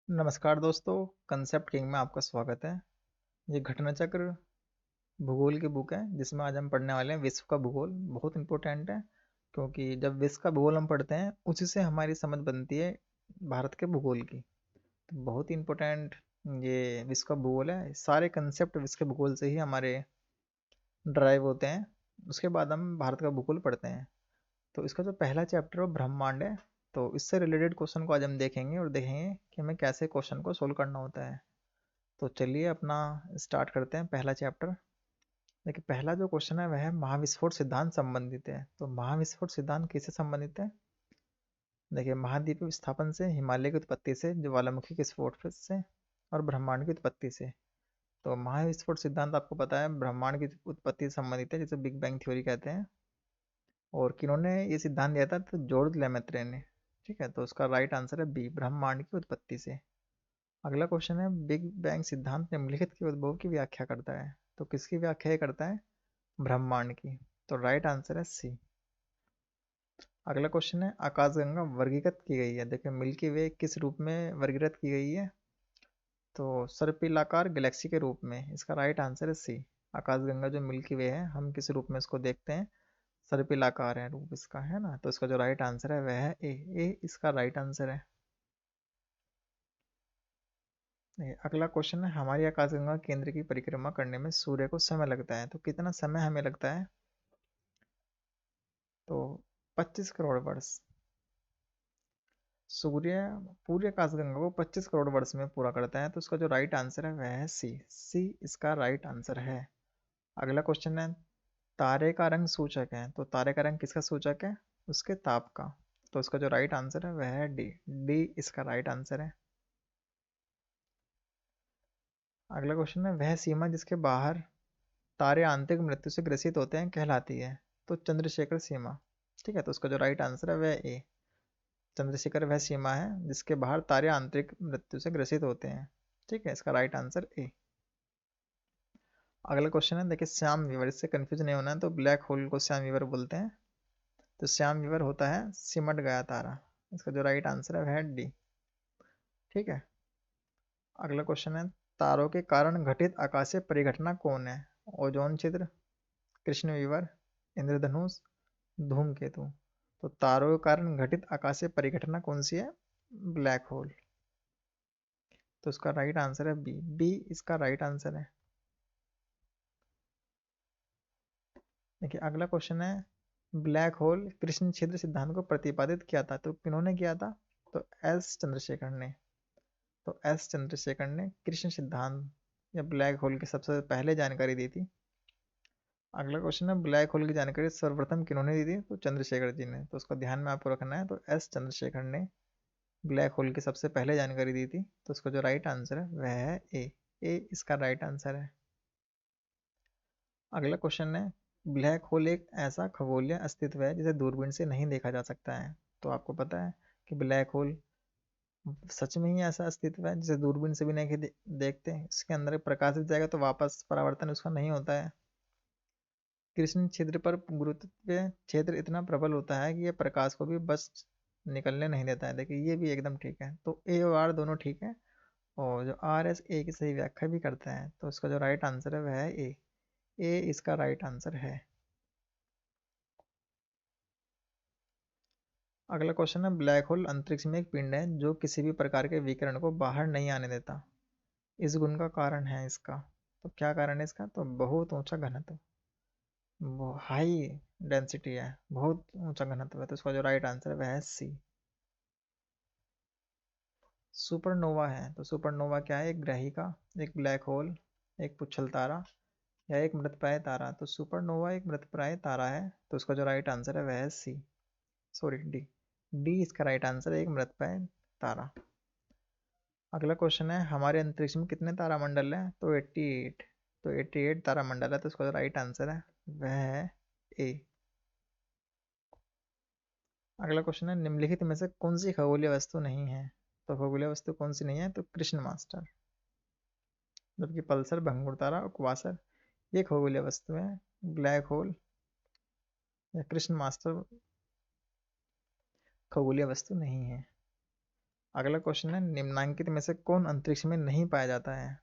नमस्कार दोस्तों, concept king में आपका स्वागत है। ये घटना चक्र भूगोल की बुक है जिसमें आज हम पढ़ने वाले हैं विश्व का भूगोल। बहुत इंपॉर्टेंट है क्योंकि जब विश्व का भूगोल हम पढ़ते हैं उसी से हमारी समझ बनती है भारत के भूगोल की। तो बहुत ही इंपॉर्टेंट ये विश्व का भूगोल है। सारे कंसेप्ट विश्व के भूगोल से ही हमारे ड्राइव होते हैं। उसके बाद हम भारत का भूगोल पढ़ते हैं। तो इसका जो पहला चैप्टर है वो ब्रह्मांड है। तो इससे रिलेटेड क्वेश्चन को आज हम देखेंगे और देखेंगे कि हमें कैसे क्वेश्चन को सोल्व करना होता है। तो चलिए अपना स्टार्ट करते हैं पहला चैप्टर। देखिए पहला जो क्वेश्चन है वह है महाविस्फोट सिद्धांत संबंधित है। तो महाविस्फोट सिद्धांत किससे संबंधित है? देखिए महाद्वीप विस्थापन से, हिमालय की उत्पत्ति से, ज्वालामुखी के विस्फोट से और ब्रह्मांड की उत्पत्ति से। तो महाविस्फोट सिद्धांत आपको पता है ब्रह्मांड की उत्पत्ति से संबंधित है, जिसे बिग बैंग थ्योरी कहते हैं। और किन्होंने ये सिद्धांत दिया था? तो जॉर्ज लेमेत्रे ने। ठीक है, तो उसका राइट आंसर है बी, ब्रह्मांड की उत्पत्ति से। अगला क्वेश्चन है बिग बैंग सिद्धांत निम्नलिखित के उद्भव की व्याख्या करता है। तो किसकी व्याख्या ये करता है? ब्रह्मांड की। तो राइट आंसर है सी। अगला क्वेश्चन है आकाशगंगा वर्गीकृत की गई है। देखिए मिल्की वे किस रूप में वर्गीकृत की गई है? तो सर्पिलाकार गैलेक्सी के रूप में। इसका राइट आंसर है सी। आकाशगंगा जो मिल्की वे है हम किस रूप में इसको देखते हैं? सर्पिलाकार है रूप इसका, है ना। तो इसका जो राइट आंसर है वह है ए इसका राइट आंसर है। अगला क्वेश्चन है हमारी आकाशगंगा केंद्र की परिक्रमा करने में सूर्य को समय लगता है। तो कितना समय हमें लगता है? तो 25 करोड़ वर्ष। सूर्य पूरे आकाशगंगा को 25 करोड़ वर्ष में पूरा करता है। तो इसका जो राइट आंसर है वह है सी। सी इसका राइट आंसर है। अगला क्वेश्चन है तारे का रंग सूचक है। तो तारे का रंग किसका सूचक है? उसके ताप का। तो इसका जो राइट आंसर है वह है डी। डी इसका राइट आंसर है। अगला क्वेश्चन है वह सीमा जिसके बाहर तारे आंतरिक मृत्यु से ग्रसित होते हैं कहलाती है। तो चंद्रशेखर सीमा। ठीक है, तो उसका जो राइट आंसर है वह ए। चंद्रशेखर वह सीमा है जिसके बाहर तारे आंतरिक मृत्यु से ग्रसित होते हैं। ठीक है, इसका राइट आंसर ए। अगला क्वेश्चन है देखिए श्याम वीवर, इससे कंफ्यूज नहीं होना है। तो ब्लैक होल को श्याम वीवर बोलते हैं। तो श्याम वीवर होता है सिमट गया तारा। इसका जो राइट आंसर है वह है डी। ठीक है। अगला क्वेश्चन है तारों के कारण घटित आकाशीय परिघटना कौन है? ओजोन छिद्र, कृष्ण विवर, इंद्रधनुष, धूमकेतु। तो तारों के कारण घटित आकाशीय परिघटना कौन सी है? Black hole. तो इसका राइट आंसर है बी। बी इसका राइट आंसर है। देखिए अगला क्वेश्चन है ब्लैक होल कृष्ण छिद्र सिद्धांत को प्रतिपादित किया था। तो किन्होंने किया था? तो एस चंद्रशेखर ने। तो एस चंद्रशेखर ने कृष्ण सिद्धांत या ब्लैक होल की सबसे पहले जानकारी दी थी। अगला क्वेश्चन है ब्लैक होल की जानकारी सर्वप्रथम किन्होंने दी थी? तो चंद्रशेखर जी ने। तो उसका ध्यान में आपको रखना है। तो एस चंद्रशेखर ने ब्लैक होल की सबसे पहले जानकारी दी थी। तो उसका जो राइट आंसर है वह है ए। ए इसका राइट आंसर है। अगला क्वेश्चन है ब्लैक होल एक ऐसा खगोलीय अस्तित्व है जिसे दूरबीन से नहीं देखा जा सकता है। तो आपको पता है कि ब्लैक होल सच में ही ऐसा अस्तित्व है जिसे दूरबीन से भी नहीं देखते। इसके अंदर प्रकाशित जाएगा तो वापस परावर्तन उसका नहीं होता है। कृष्ण छिद्र पर गुरुत्व क्षेत्र इतना प्रबल होता है कि ये प्रकाश को भी बस निकलने नहीं देता है। देखिए ये भी एकदम ठीक है। तो ए और आर दोनों ठीक है। और जो आर एस ए की सही व्याख्या भी करता है। तो इसका जो राइट आंसर है वह है ए। ए इसका राइट आंसर है। अगला क्वेश्चन है ब्लैक होल अंतरिक्ष में एक पिंड है जो किसी भी प्रकार के विकिरण को बाहर नहीं आने देता। इस गुण का कारण है इसका। तो क्या कारण है इसका? तो बहुत ऊंचा घनत्व, वो हाई डेंसिटी है, बहुत ऊंचा घनत्व है। तो इसका जो राइट आंसर है वह है सी। सुपरनोवा है। तो सुपरनोवा क्या है? एक ग्रहिका, एक ब्लैक होल, एक पुच्छल तारा या एक मृतप्राय तारा। तो सुपरनोवा एक मृतप्राय तारा है। तो उसका जो राइट आंसर है वह है सी, सॉरी डी। डी इसका राइट आंसर है, एक मृतप्राय तारा। अगला क्वेश्चन है हमारे अंतरिक्ष में कितने तारामंडल हैं? तो 88। तो 88 तारामंडल है। तो इसका जो राइट आंसर है वह है ए। अगला क्वेश्चन है निम्नलिखित में से कौन सी खगोलीय वस्तु नहीं है? तो खगोलीय वस्तु कौन सी नहीं है? तो कृष्ण मास्टर, जबकि पल्सर, भंगुर तारा और क्वासर ये खगोलीय वस्तु है। ब्लैक होल या कृष्ण मास्टर खगोलीय वस्तु नहीं है। अगला क्वेश्चन है, निम्नलिखित में से कौन अंतरिक्ष में नहीं पाया जाता है?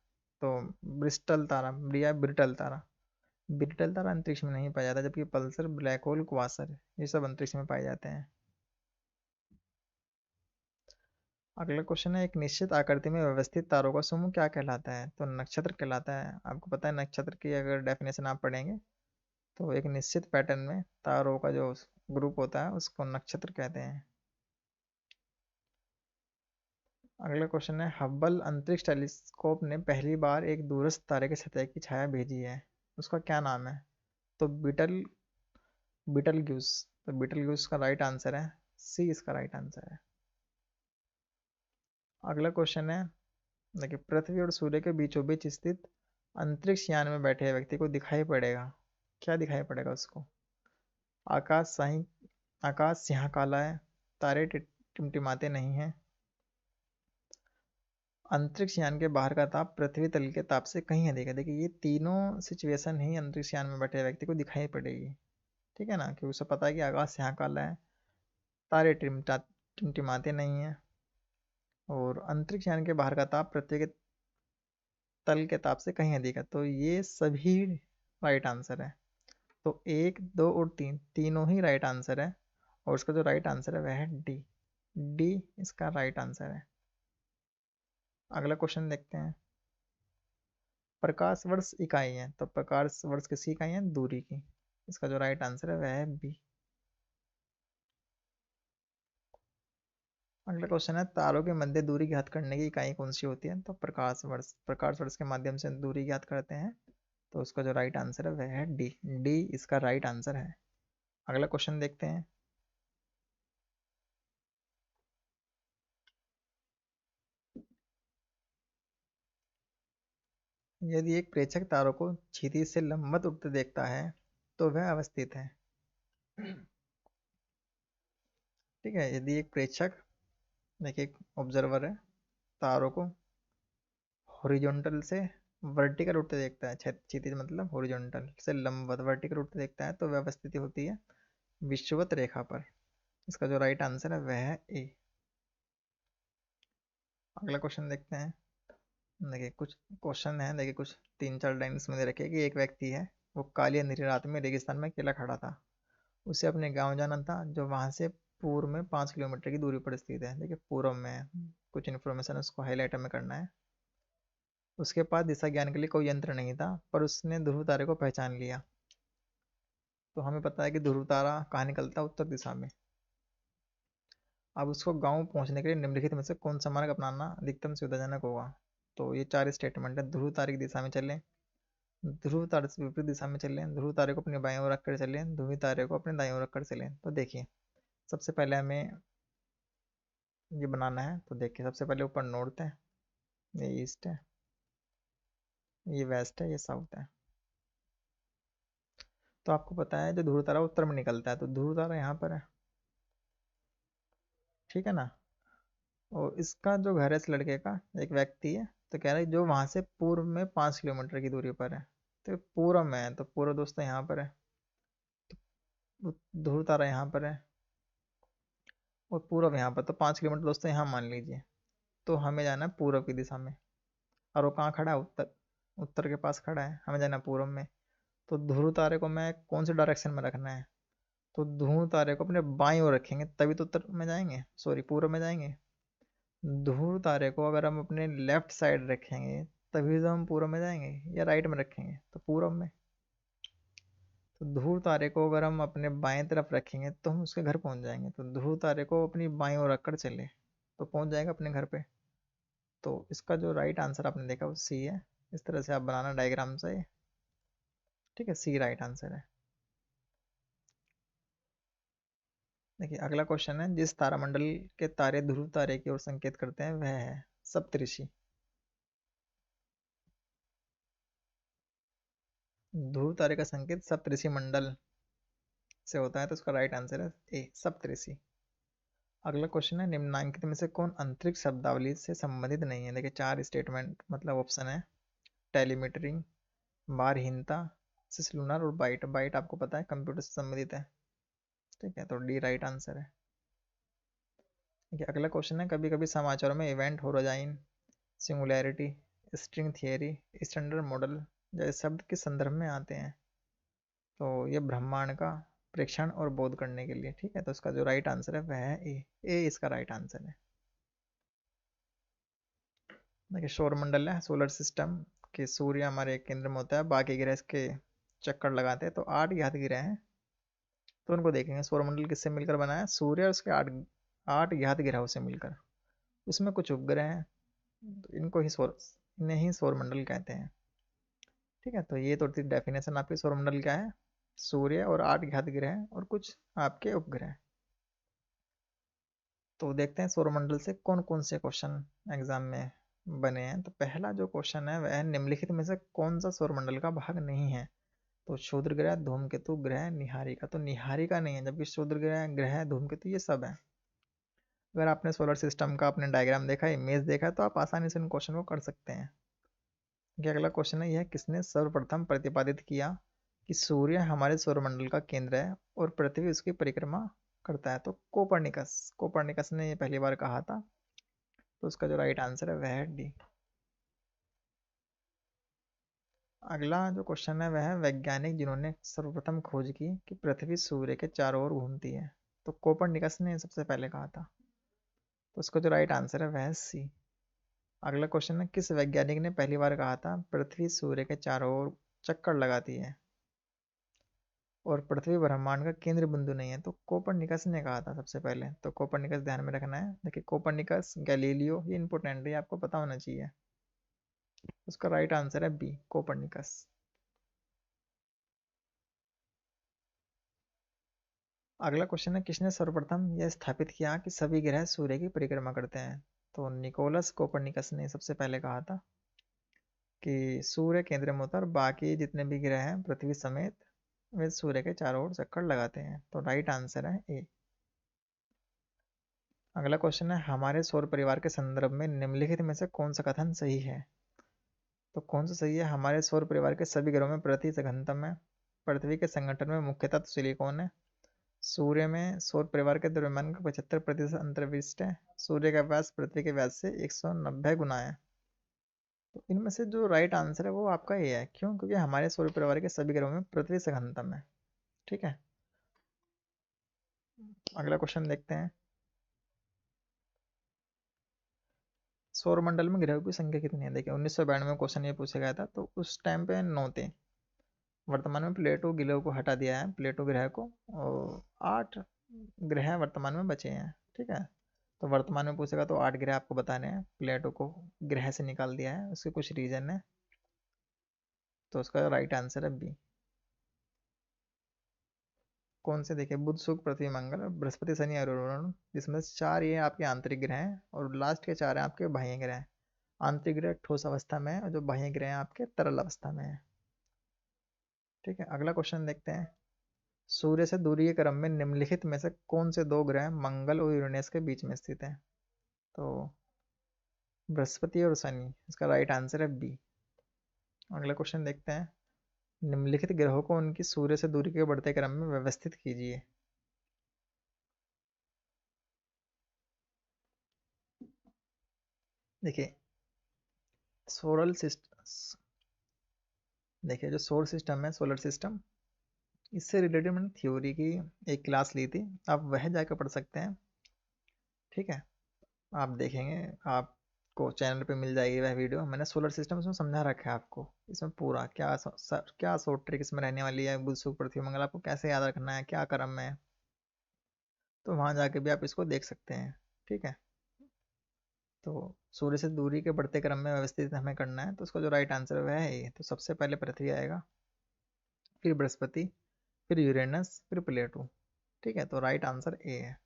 तो ब्रिस्टल तारा या ब्रिटल तारा। ब्रिटल तारा अंतरिक्ष में नहीं पाया जाता, जबकि पल्सर, ब्लैक होल, क्वासर ये सब अंतरिक्ष में पाए जाते हैं। अगला क्वेश्चन है, एक निश्चित आकृति में व्यवस्थित तारों का समूह क्या कहलाता है? तो नक्षत्र कहलाता है। आपको पता है नक्षत्र की अगर डेफिनेशन आप पढ़ेंगे तो एक निश्चित पैटर्न में तारों का जो ग्रुप होता है उसको नक्षत्र कहते हैं। अगला क्वेश्चन है, हब्बल अंतरिक्ष टेलीस्कोप ने पहली बार एक दूरस्थ तारे की सतह की छाया भेजी है, उसका क्या नाम है? तो बीटल बीटलग्यूस। तो बीटलग्यूस का राइट आंसर है सी, इसका राइट आंसर है। अगला क्वेश्चन है, देखिए पृथ्वी और सूर्य के बीचों बीच स्थित अंतरिक्ष यान में बैठे व्यक्ति को दिखाई पड़ेगा, क्या दिखाई पड़ेगा उसको? आकाश साई आकाश सिंह काला है, तारे टिमटिमाते नहीं हैं, अंतरिक्ष यान के बाहर का ताप पृथ्वी तल के ताप से कहीं अधिक है। देखिए ये तीनों सिचुएशन ही अंतरिक्ष यान में बैठे व्यक्ति को दिखाई पड़ेगी। ठीक है ना, कि उसे पता है कि आकाश यहाँ काला है, तारे टिमटिमाते नहीं हैं, और अंतरिक्ष यान के बाहर का ताप पृथ्वी के तल के ताप से कहीं अधिक है। तो ये सभी राइट आंसर है। तो एक, दो और तीन, तीनों ही राइट आंसर है, और उसका जो राइट आंसर है वह है डी। डी इसका राइट आंसर है। अगला क्वेश्चन देखते हैं, प्रकाश वर्ष इकाई है, तो प्रकाश वर्ष किसकी इकाई है? दूरी की। इसका जो राइट आंसर है वह है बी। अगला क्वेश्चन है, तारों के मध्य दूरी ज्ञात करने की इकाई कौन सी होती है? तो प्रकाश वर्ष। प्रकाश वर्ष के माध्यम से दूरी ज्ञात करते हैं, तो उसका जो राइट आंसर है वह है डी। डी इसका राइट आंसर है। अगला क्वेश्चन देखते हैं, यदि एक प्रेक्षक तारों को क्षितिज से लंबवत उड़ते देखता है तो वह अवस्थित है। ठीक है, यदि एक प्रेक्षक, देखिए एक ऑब्जर्वर है, तारों को हॉरिजॉन्टल से वर्टिकल उड़ते देखता है, क्षितिज मतलब हॉरिजॉन्टल से लंबवत वर्टिकल उड़ते देखता है, तो वह अवस्थिति होती है विषुवत रेखा पर। इसका जो राइट आंसर है वह है ए। अगला क्वेश्चन देखते हैं, देखिए कुछ क्वेश्चन है, देखिए कुछ तीन चार लाइन्स में दे रखे कि एक व्यक्ति है, वो काली अंधेरी रात में रेगिस्तान में अकेला खड़ा था, उसे अपने गांव जाना था जो वहां से पूर्व में 5 किलोमीटर की दूरी पर स्थित है। देखिए पूर्व में है, कुछ इन्फॉर्मेशन उसको हाईलाइट में करना है। उसके पास दिशा ज्ञान के लिए कोई यंत्र नहीं था, पर उसने ध्रुव तारे को पहचान लिया। तो हमें पता है कि ध्रुव तारा कहाँ निकलता है? उत्तर दिशा में। अब उसको गांव पहुंचने के लिए निम्नलिखित में से कौन सा मार्ग अपनाना अधिकतम सुविधाजनक होगा? तो ये चार स्टेटमेंट है, ध्रुव तारे की दिशा में चलें, ध्रुव तारे से विपरीत दिशा में चलें, ध्रुव तारे को अपनी बाईं ओर रखकर चलें, ध्रुवी तारे को अपने दाईं ओर रखकर चलें। तो देखिए सबसे पहले हमें ये बनाना है, तो देखिए सबसे पहले ऊपर नॉर्थ है, ये ईस्ट है, ये वेस्ट है, ये साउथ है। तो आपको पता है जो ध्रुव तारा उत्तर में निकलता है, तो ध्रुव तारा यहाँ पर है। ठीक है ना, और इसका जो घर है इस लड़के का, एक व्यक्ति है, तो कह रहा है जो वहां से पूर्व में 5 किलोमीटर की दूरी पर है, तो पूर्व में है, तो पूर्व दोस्तों यहाँ पर है, तो ध्रुव तारा यहाँ पर है, और पूर्व यहाँ पर, तो 5 किलोमीटर दोस्तों यहाँ मान लीजिए। तो हमें जाना है पूर्व की दिशा में, और वो कहाँ खड़ा है? उत्तर। उत्तर के पास खड़ा है, हमें जाना है पूर्व में। तो ध्रुव तारे को मैं कौन से डायरेक्शन में रखना है? तो ध्रुव तारे को अपने बाईं ओर रखेंगे तभी तो उत्तर में जाएंगे, सॉरी पूर्व में जाएंगे। ध्रुव तारे को अगर हम अपने लेफ्ट साइड रखेंगे तभी तो हम पूर्व में जाएंगे, या राइट में रखेंगे तो पूर्व में। तो ध्रुव तारे को अगर हम अपने बाएं तरफ रखेंगे तो हम उसके घर पहुंच जाएंगे, तो ध्रुव तारे को अपनी बाईं ओर रखकर चले तो पहुंच जाएगा अपने घर पे। तो इसका जो राइट आंसर आपने देखा वो सी है। इस तरह से आप बनाना डायग्राम से। ठीक है, सी राइट आंसर है। देखिए अगला क्वेश्चन है, जिस तारामंडल के तारे ध्रुव तारे की ओर संकेत करते हैं वह है सप्तऋषि। ध्रुव तारे का संकेत सप्तऋषि मंडल से होता है, तो उसका राइट आंसर है ए सप्तऋषि। अगला क्वेश्चन है, निम्नलिखित में से कौन अंतरिक्ष शब्दावली से संबंधित नहीं है? देखिए चार स्टेटमेंट मतलब ऑप्शन है, टेलीमीटरिंग, बारहीनता, सिस्लुनर और बाइट। बाइट आपको पता है कंप्यूटर से संबंधित है। ठीक है, तो डी राइट आंसर है। देखिए अगला क्वेश्चन है, कभी कभी समाचारों में event, horizon, singularity, string theory, standard model जैसे शब्द किस संदर्भ में आते हैं? तो ये ब्रह्मांड का प्रेक्षण और बोध करने के लिए। ठीक है, तो इसका जो राइट आंसर है वह है ए इसका राइट आंसर है। देखिए सौरमंडल है, सोलर सिस्टम के सूर्य हमारे केंद्र में होता है, बाकी ग्रह इसके चक्कर लगाते हैं। तो 8 ज्ञात ग्रह हैं, तो उनको देखेंगे। सौरमंडल किससे मिलकर बना है? सूर्य और उसके 8 ज्ञात ग्रहों से मिलकर। उसमें कुछ उपग्रह हैं, तो इनको ही इन्हें ही सौरमंडल कहते हैं। ठीक है, तो ये तो थी डेफिनेशन आपकी सौरमंडल क्या है। सूर्य और 8 ज्ञात ग्रह और कुछ आपके उपग्रह। तो देखते हैं सौरमंडल से कौन कौन से क्वेश्चन एग्जाम में बने हैं। तो पहला जो क्वेश्चन है वह है, निम्नलिखित में से कौन सा सौरमंडल का भाग नहीं है? तो क्षुद्र ग्रह, धूमकेतु, ग्रह, निहारिका। तो निहारिका नहीं है, जबकि क्षुद्र ग्रह, ग्रह, धूमकेतु ये सब है। अगर आपने सोलर सिस्टम का आपने डायग्राम देखा है, इमेज देखा है, तो आप आसानी से इन क्वेश्चन को कर सकते हैं। कि अगला क्वेश्चन है, यह किसने सर्वप्रथम प्रतिपादित किया कि सूर्य हमारे सौरमंडल का केंद्र है और पृथ्वी उसकी परिक्रमा करता है? तो कोपर्निकस, कोपर्निकस ने ये पहली बार कहा था। तो उसका जो राइट आंसर है वह है डी। अगला जो क्वेश्चन है वह है, वैज्ञानिक जिन्होंने सर्वप्रथम खोज की कि पृथ्वी सूर्य के चारों ओर घूमती है? तो कोपर्निकस ने सबसे पहले कहा था। तो उसका जो राइट आंसर है वह है सी। अगला क्वेश्चन है, किस वैज्ञानिक ने पहली बार कहा था पृथ्वी सूर्य के चारों ओर चक्कर लगाती है और पृथ्वी ब्रह्मांड का केंद्र बिंदु नहीं है? तो कोपर्निकस ने कहा था सबसे पहले। तो कोपर्निकस ध्यान में रखना है। देखिए कोपर्निकस, गैलीलियो, ये इंपॉर्टेंट है, आपको पता होना चाहिए। उसका राइट आंसर है बी, कोपर्निकस। अगला क्वेश्चन है, किसने सर्वप्रथम यह स्थापित किया कि सभी ग्रह सूर्य की परिक्रमा करते हैं? तो निकोलस कोपर्निकस ने सबसे पहले कहा था कि सूर्य केंद्र में होता है और बाकी जितने भी ग्रह हैं पृथ्वी समेत वे सूर्य के चारों ओर चक्कर लगाते हैं। तो राइट आंसर है ए। अगला क्वेश्चन है, हमारे सौर परिवार के संदर्भ में निम्नलिखित में से कौन सा कथन सही है? तो कौन सा सही है? हमारे सौर परिवार के सभी ग्रहों में पृथ्वी से घनतम है, पृथ्वी के संगठन में मुख्य तत्व सिलिकॉन है, सूर्य में सौर परिवार के द्रव्यमान का 75% अंतर्विष्ट है, सूर्य का व्यास पृथ्वी के व्यास से 190 गुना है। तो इनमें से जो राइट आंसर है वो आपका ये है। क्यों? क्योंकि हमारे सौर परिवार के सभी ग्रहों में पृथ्वी से घनतम है। ठीक है, अगला क्वेश्चन देखते हैं। सौरमंडल में ग्रहों की संख्या कितनी है? देखिए 1992 में क्वेश्चन ये पूछा गया था, तो उस टाइम पे 9 थे। वर्तमान में प्लेटो ग्रह को हटा दिया है, प्लेटो ग्रह को, और 8 ग्रह वर्तमान में बचे हैं। ठीक है, तो वर्तमान में पूछेगा तो 8 ग्रह आपको बताने हैं। प्लेटो को ग्रह से निकाल दिया है, उसके कुछ रीजन है। तो उसका राइट आंसर है बी। कौन से? देखिए बुध, शुक्र, पृथ्वी, मंगल, बृहस्पति, शनि और वरुण, जिसमें से 4 ये आपके आंतरिक ग्रह हैं और लास्ट के 4 हैं आपके बाह्य ग्रह। आंतरिक ग्रह ठोस अवस्था में है और जो बाह्य ग्रह हैं आपके तरल अवस्था में है। ठीक है, अगला क्वेश्चन देखते हैं। सूर्य से दूरी के क्रम में निम्नलिखित में से कौन से 2 ग्रह मंगल और यूरेनस के बीच में स्थित हैं? तो बृहस्पति और शनि, इसका राइट आंसर है बी। अगला क्वेश्चन देखते हैं। निम्नलिखित ग्रहों को उनकी सूर्य से दूरी के बढ़ते क्रम में व्यवस्थित कीजिए। देखिए सोलर सिस्टम, देखिए जो सोलर सिस्टम है, सोलर सिस्टम, इससे रिलेटेड मैंने थ्योरी की एक क्लास ली थी, आप वह जाकर पढ़ सकते हैं। ठीक है, आप देखेंगे, आपको चैनल पे मिल जाएगी वह वीडियो। मैंने सोलर सिस्टम उसमें समझा रखा है आपको, इसमें पूरा क्या क्या शॉर्ट ट्रिक इसमें रहने वाली है, बुध, शुक्र, पृथ्वी, मंगल आपको कैसे याद रखना है, क्या क्रम में है। तो वहाँ जाके भी आप इसको देख सकते हैं। ठीक है, तो सूर्य से दूरी के बढ़ते क्रम में व्यवस्थित हमें करना है, तो उसका जो राइट आंसर है वह है ये। तो सबसे पहले पृथ्वी आएगा, फिर बृहस्पति, फिर यूरेनस, फिर प्लेटो। ठीक है, तो राइट आंसर ए है।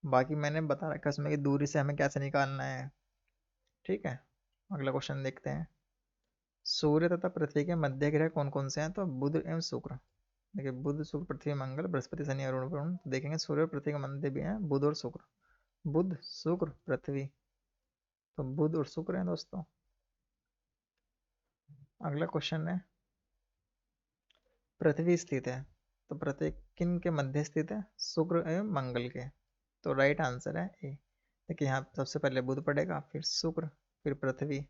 बाकी मैंने बता रखा है उसमें कि दूरी से हमें कैसे निकालना है। ठीक है, अगला क्वेश्चन देखते हैं। सूर्य तथा पृथ्वी के मध्य ग्रह कौन कौन से हैं? तो बुध एवं शुक्र। देखिए बुध, शुक्र, पृथ्वी, मंगल, बृहस्पति, शनि और वरुण। तो देखेंगे सूर्य और पृथ्वी के मध्य भी हैं बुध और शुक्र। बुध, शुक्र, पृथ्वी, तो बुध और शुक्र हैं दोस्तों। अगला क्वेश्चन है, पृथ्वी स्थित है, तो पृथ्वी किन के मध्य स्थित है? शुक्र एवं मंगल के। तो राइट आंसर है ए। देखिए यहाँ सबसे पहले बुध पड़ेगा, फिर शुक्र, फिर पृथ्वी,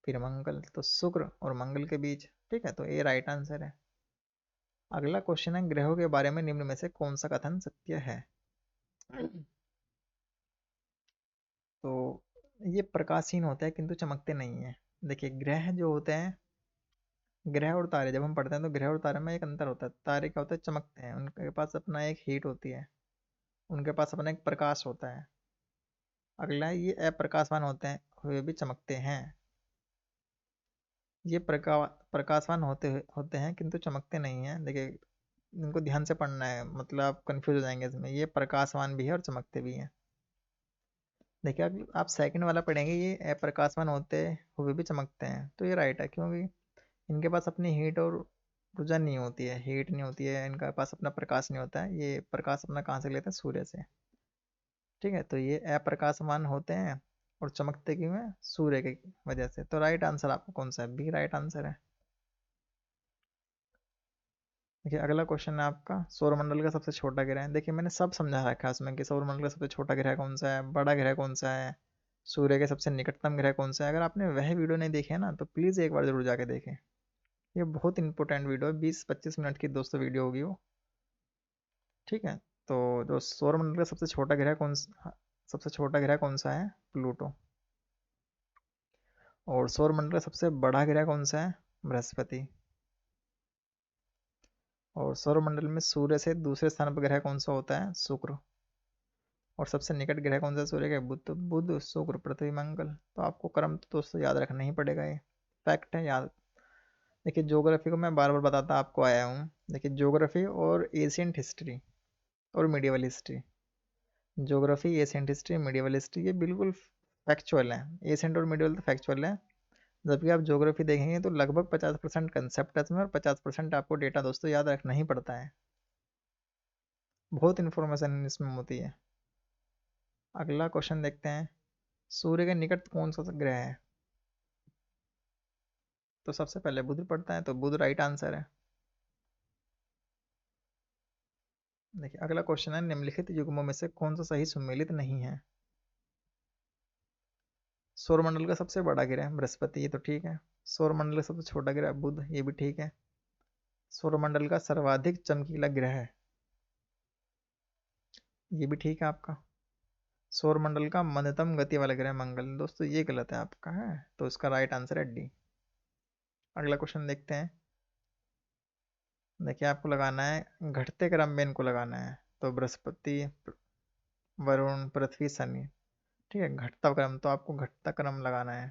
फिर मंगल। तो शुक्र और मंगल के बीच। ठीक है, तो ए राइट आंसर है। अगला क्वेश्चन है, ग्रहों के बारे में निम्न में से कौन सा कथन सत्य है? तो ये प्रकाशहीन होते हैं किंतु चमकते नहीं है। देखिए ग्रह जो होते हैं, ग्रह और तारे जब हम पढ़ते हैं तो ग्रह और तारे में एक अंतर होता है। तारे क्या होते हैं, चमकते हैं, उनके पास अपना एक हीट होती है, उनके पास अपना एक प्रकाश होता है। अगला है, ये अप्रकाशवान होते हैं हुए भी चमकते हैं। ये प्रकाशवान होते हैं किंतु चमकते नहीं हैं। देखिए इनको ध्यान से पढ़ना है, मतलब आप कंफ्यूज हो जाएंगे इसमें। ये प्रकाशवान भी है और चमकते भी हैं। देखिए आप सेकंड वाला पढ़ेंगे, ये अप्रकाशवान होते हुए भी चमकते हैं, तो ये राइट है, क्योंकि इनके पास अपनी हीट और ऊर्जा नहीं होती है, हीट नहीं होती है, इनके पास अपना प्रकाश नहीं होता है। ये प्रकाश अपना कहाँ से लेते हैं, सूर्य से। ठीक है, तो ये अप्रकाशमान होते हैं और चमकते क्यों हैं, सूर्य की वजह से। तो राइट आंसर आपका कौन सा है, बी राइट आंसर है। देखिए अगला क्वेश्चन है आपका, सौरमंडल का सबसे छोटा ग्रह। देखिए मैंने सब समझा रखा है उसमें कि सौरमंडल का सबसे छोटा ग्रह कौन सा है, बड़ा ग्रह कौन सा है, सूर्य के सबसे निकटतम ग्रह कौन सा है। अगर आपने वह वीडियो नहीं देखे है ना, तो प्लीज़ एक बार जरूर जाके देखें। ये बहुत इंपॉर्टेंट वीडियो है, 20-25 मिनट की दोस्तों वीडियो होगी वो। ठीक है, तो जो सौरमंडल का सबसे छोटा ग्रह कौन सा है, प्लूटो। और सौरमंडल का सबसे बड़ा ग्रह कौन सा है, बृहस्पति। और सौरमंडल में सूर्य से दूसरे स्थान पर ग्रह कौन सा होता है, शुक्र। और सबसे निकट ग्रह कौन सा है सूर्य के, बुध। बुध, शुक्र, पृथ्वी, मंगल। तो आपको क्रम तो दोस्तों याद रखना ही पड़ेगा, ये फैक्ट है याद। देखिए ज्योग्राफी को मैं बार बार बताता आपको आया हूँ। देखिए ज्योग्राफी और एशियंट हिस्ट्री और medieval history, geography, ancient history, medieval history, ये बिल्कुल फैक्चुअल है। एशियंट और मिडिवल तो फैक्चुअल है, जबकि आप ज्योग्राफी देखेंगे तो लगभग 50% कंसेप्ट है इसमें, और 50% आपको डेटा दोस्तों याद रखना ही पड़ता है। बहुत इंफॉर्मेशन इसमें होती है। अगला क्वेश्चन देखते हैं, सूर्य के निकट कौन सा ग्रह है। तो सबसे पहले बुध पड़ता है, तो बुध राइट आंसर है। देखिए अगला क्वेश्चन है, निम्नलिखित युग्मों में से कौन सा सही सुमेलित नहीं है। सौरमंडल का सबसे बड़ा ग्रह बृहस्पति, ये तो ठीक है। सौरमंडल का सबसे छोटा ग्रह बुध, ये भी ठीक है। सौरमंडल का सर्वाधिक चमकीला ग्रह है, ये भी ठीक है आपका। सौरमंडल का मंदतम गति वाला ग्रह मंगल, दोस्तों ये गलत है आपका, है तो इसका राइट आंसर है डी। अगला क्वेश्चन देखते हैं। देखिए आपको लगाना है घटते क्रम में, इनको लगाना है। तो बृहस्पति, वरुण, पृथ्वी, शनि। ठीक है, घटता क्रम, तो आपको घटता क्रम लगाना है।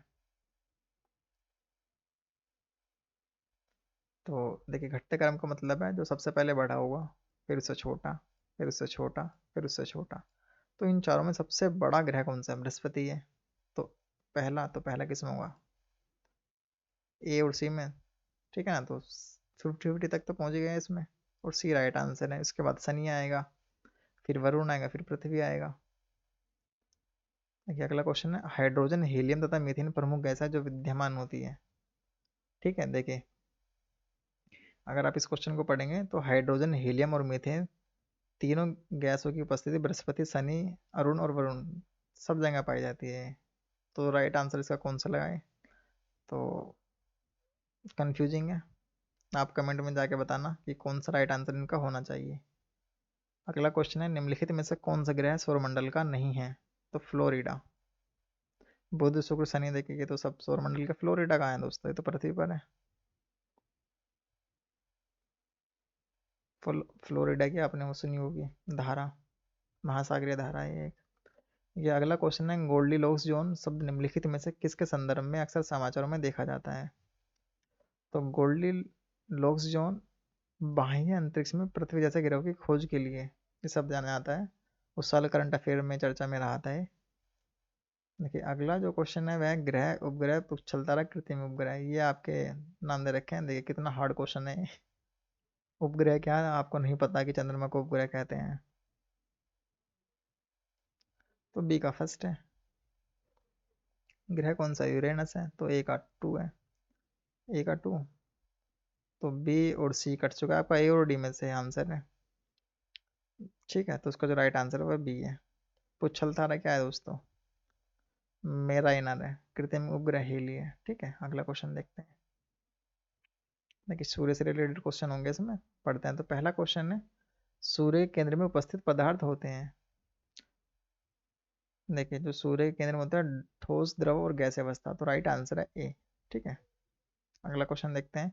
तो देखिए घटते क्रम का मतलब है जो सबसे पहले बड़ा होगा, फिर उससे छोटा, फिर उससे छोटा, फिर उससे छोटा। तो इन चारों में सबसे बड़ा ग्रह कौन सा है, बृहस्पति है। तो पहला किसमें होगा, ए और सी में। ठीक है ना, तो 50-50 तक तो पहुंच गए इसमें, और सी राइट आंसर है। इसके बाद शनि आएगा, फिर वरुण आएगा, फिर पृथ्वी आएगा। देखिए अगला क्वेश्चन है, हाइड्रोजन, हीलियम तथा मीथेन प्रमुख गैस है जो विद्यमान होती है। ठीक है, देखिए अगर आप इस क्वेश्चन को पढ़ेंगे तो हाइड्रोजन, हीलियम और मीथेन तीनों गैसों की उपस्थिति बृहस्पति, शनि, अरुण और वरुण सब जगह पाई जाती है। तो राइट आंसर इसका कौन सा लगाए, तो कंफ्यूजिंग है। आप कमेंट में जाके बताना कि कौन सा राइट आंसर इनका होना चाहिए। अगला क्वेश्चन है, निम्नलिखित में से कौन सा ग्रह सौरमंडल का नहीं है। तो फ्लोरिडा। बुध, शुक्र, शनि देखेंगे तो सब सौरमंडल के, फ्लोरिडा कहाँ है दोस्तों, ये तो पृथ्वी पर है। फ्लोरिडा की आपने वो सुनी होगी धारा, महासागरीय धारा है एक। ये अगला क्वेश्चन है, गोल्डीलॉक्स जोन शब्द निम्नलिखित में से किसके संदर्भ में अक्सर समाचारों में देखा जाता है। तो गोल्डीलॉक्स जोन बाह्य अंतरिक्ष में पृथ्वी जैसे ग्रहों की खोज के लिए ये शब्द जाना जाता है। उस साल करंट अफेयर में चर्चा में रहा था ये। देखिए अगला जो क्वेश्चन है वह ग्रह, उपग्रह, पुच्छल तारा, कृत्रिम उपग्रह, ये आपके नाम दे रखे हैं। देखिए कितना हार्ड क्वेश्चन है। उपग्रह क्या है, आपको नहीं पता कि चंद्रमा को उपग्रह कहते हैं, तो बी का फर्स्ट है। ग्रह कौन सा, यूरेनस है, तो ए का 2 है, ए का 2। तो बी और सी कट चुका है आपका, ए और डी में से आंसर है। ठीक है, तो उसका जो राइट आंसर है वह बी है। पुच्छल तारा क्या है दोस्तों? मेरा इनर है, कृत्रिम उपग्रह हीली है। ठीक है, अगला क्वेश्चन देखते हैं। देखिए सूर्य से रिलेटेड क्वेश्चन होंगे इसमें, पढ़ते हैं। तो पहला क्वेश्चन है, सूर्य के केंद्र में उपस्थित पदार्थ होते हैं। देखिए जो सूर्य के केंद्र में होता है, ठोस, द्रव और गैसीय अवस्था। तो राइट आंसर है ए। ठीक है, अगला क्वेश्चन देखते हैं।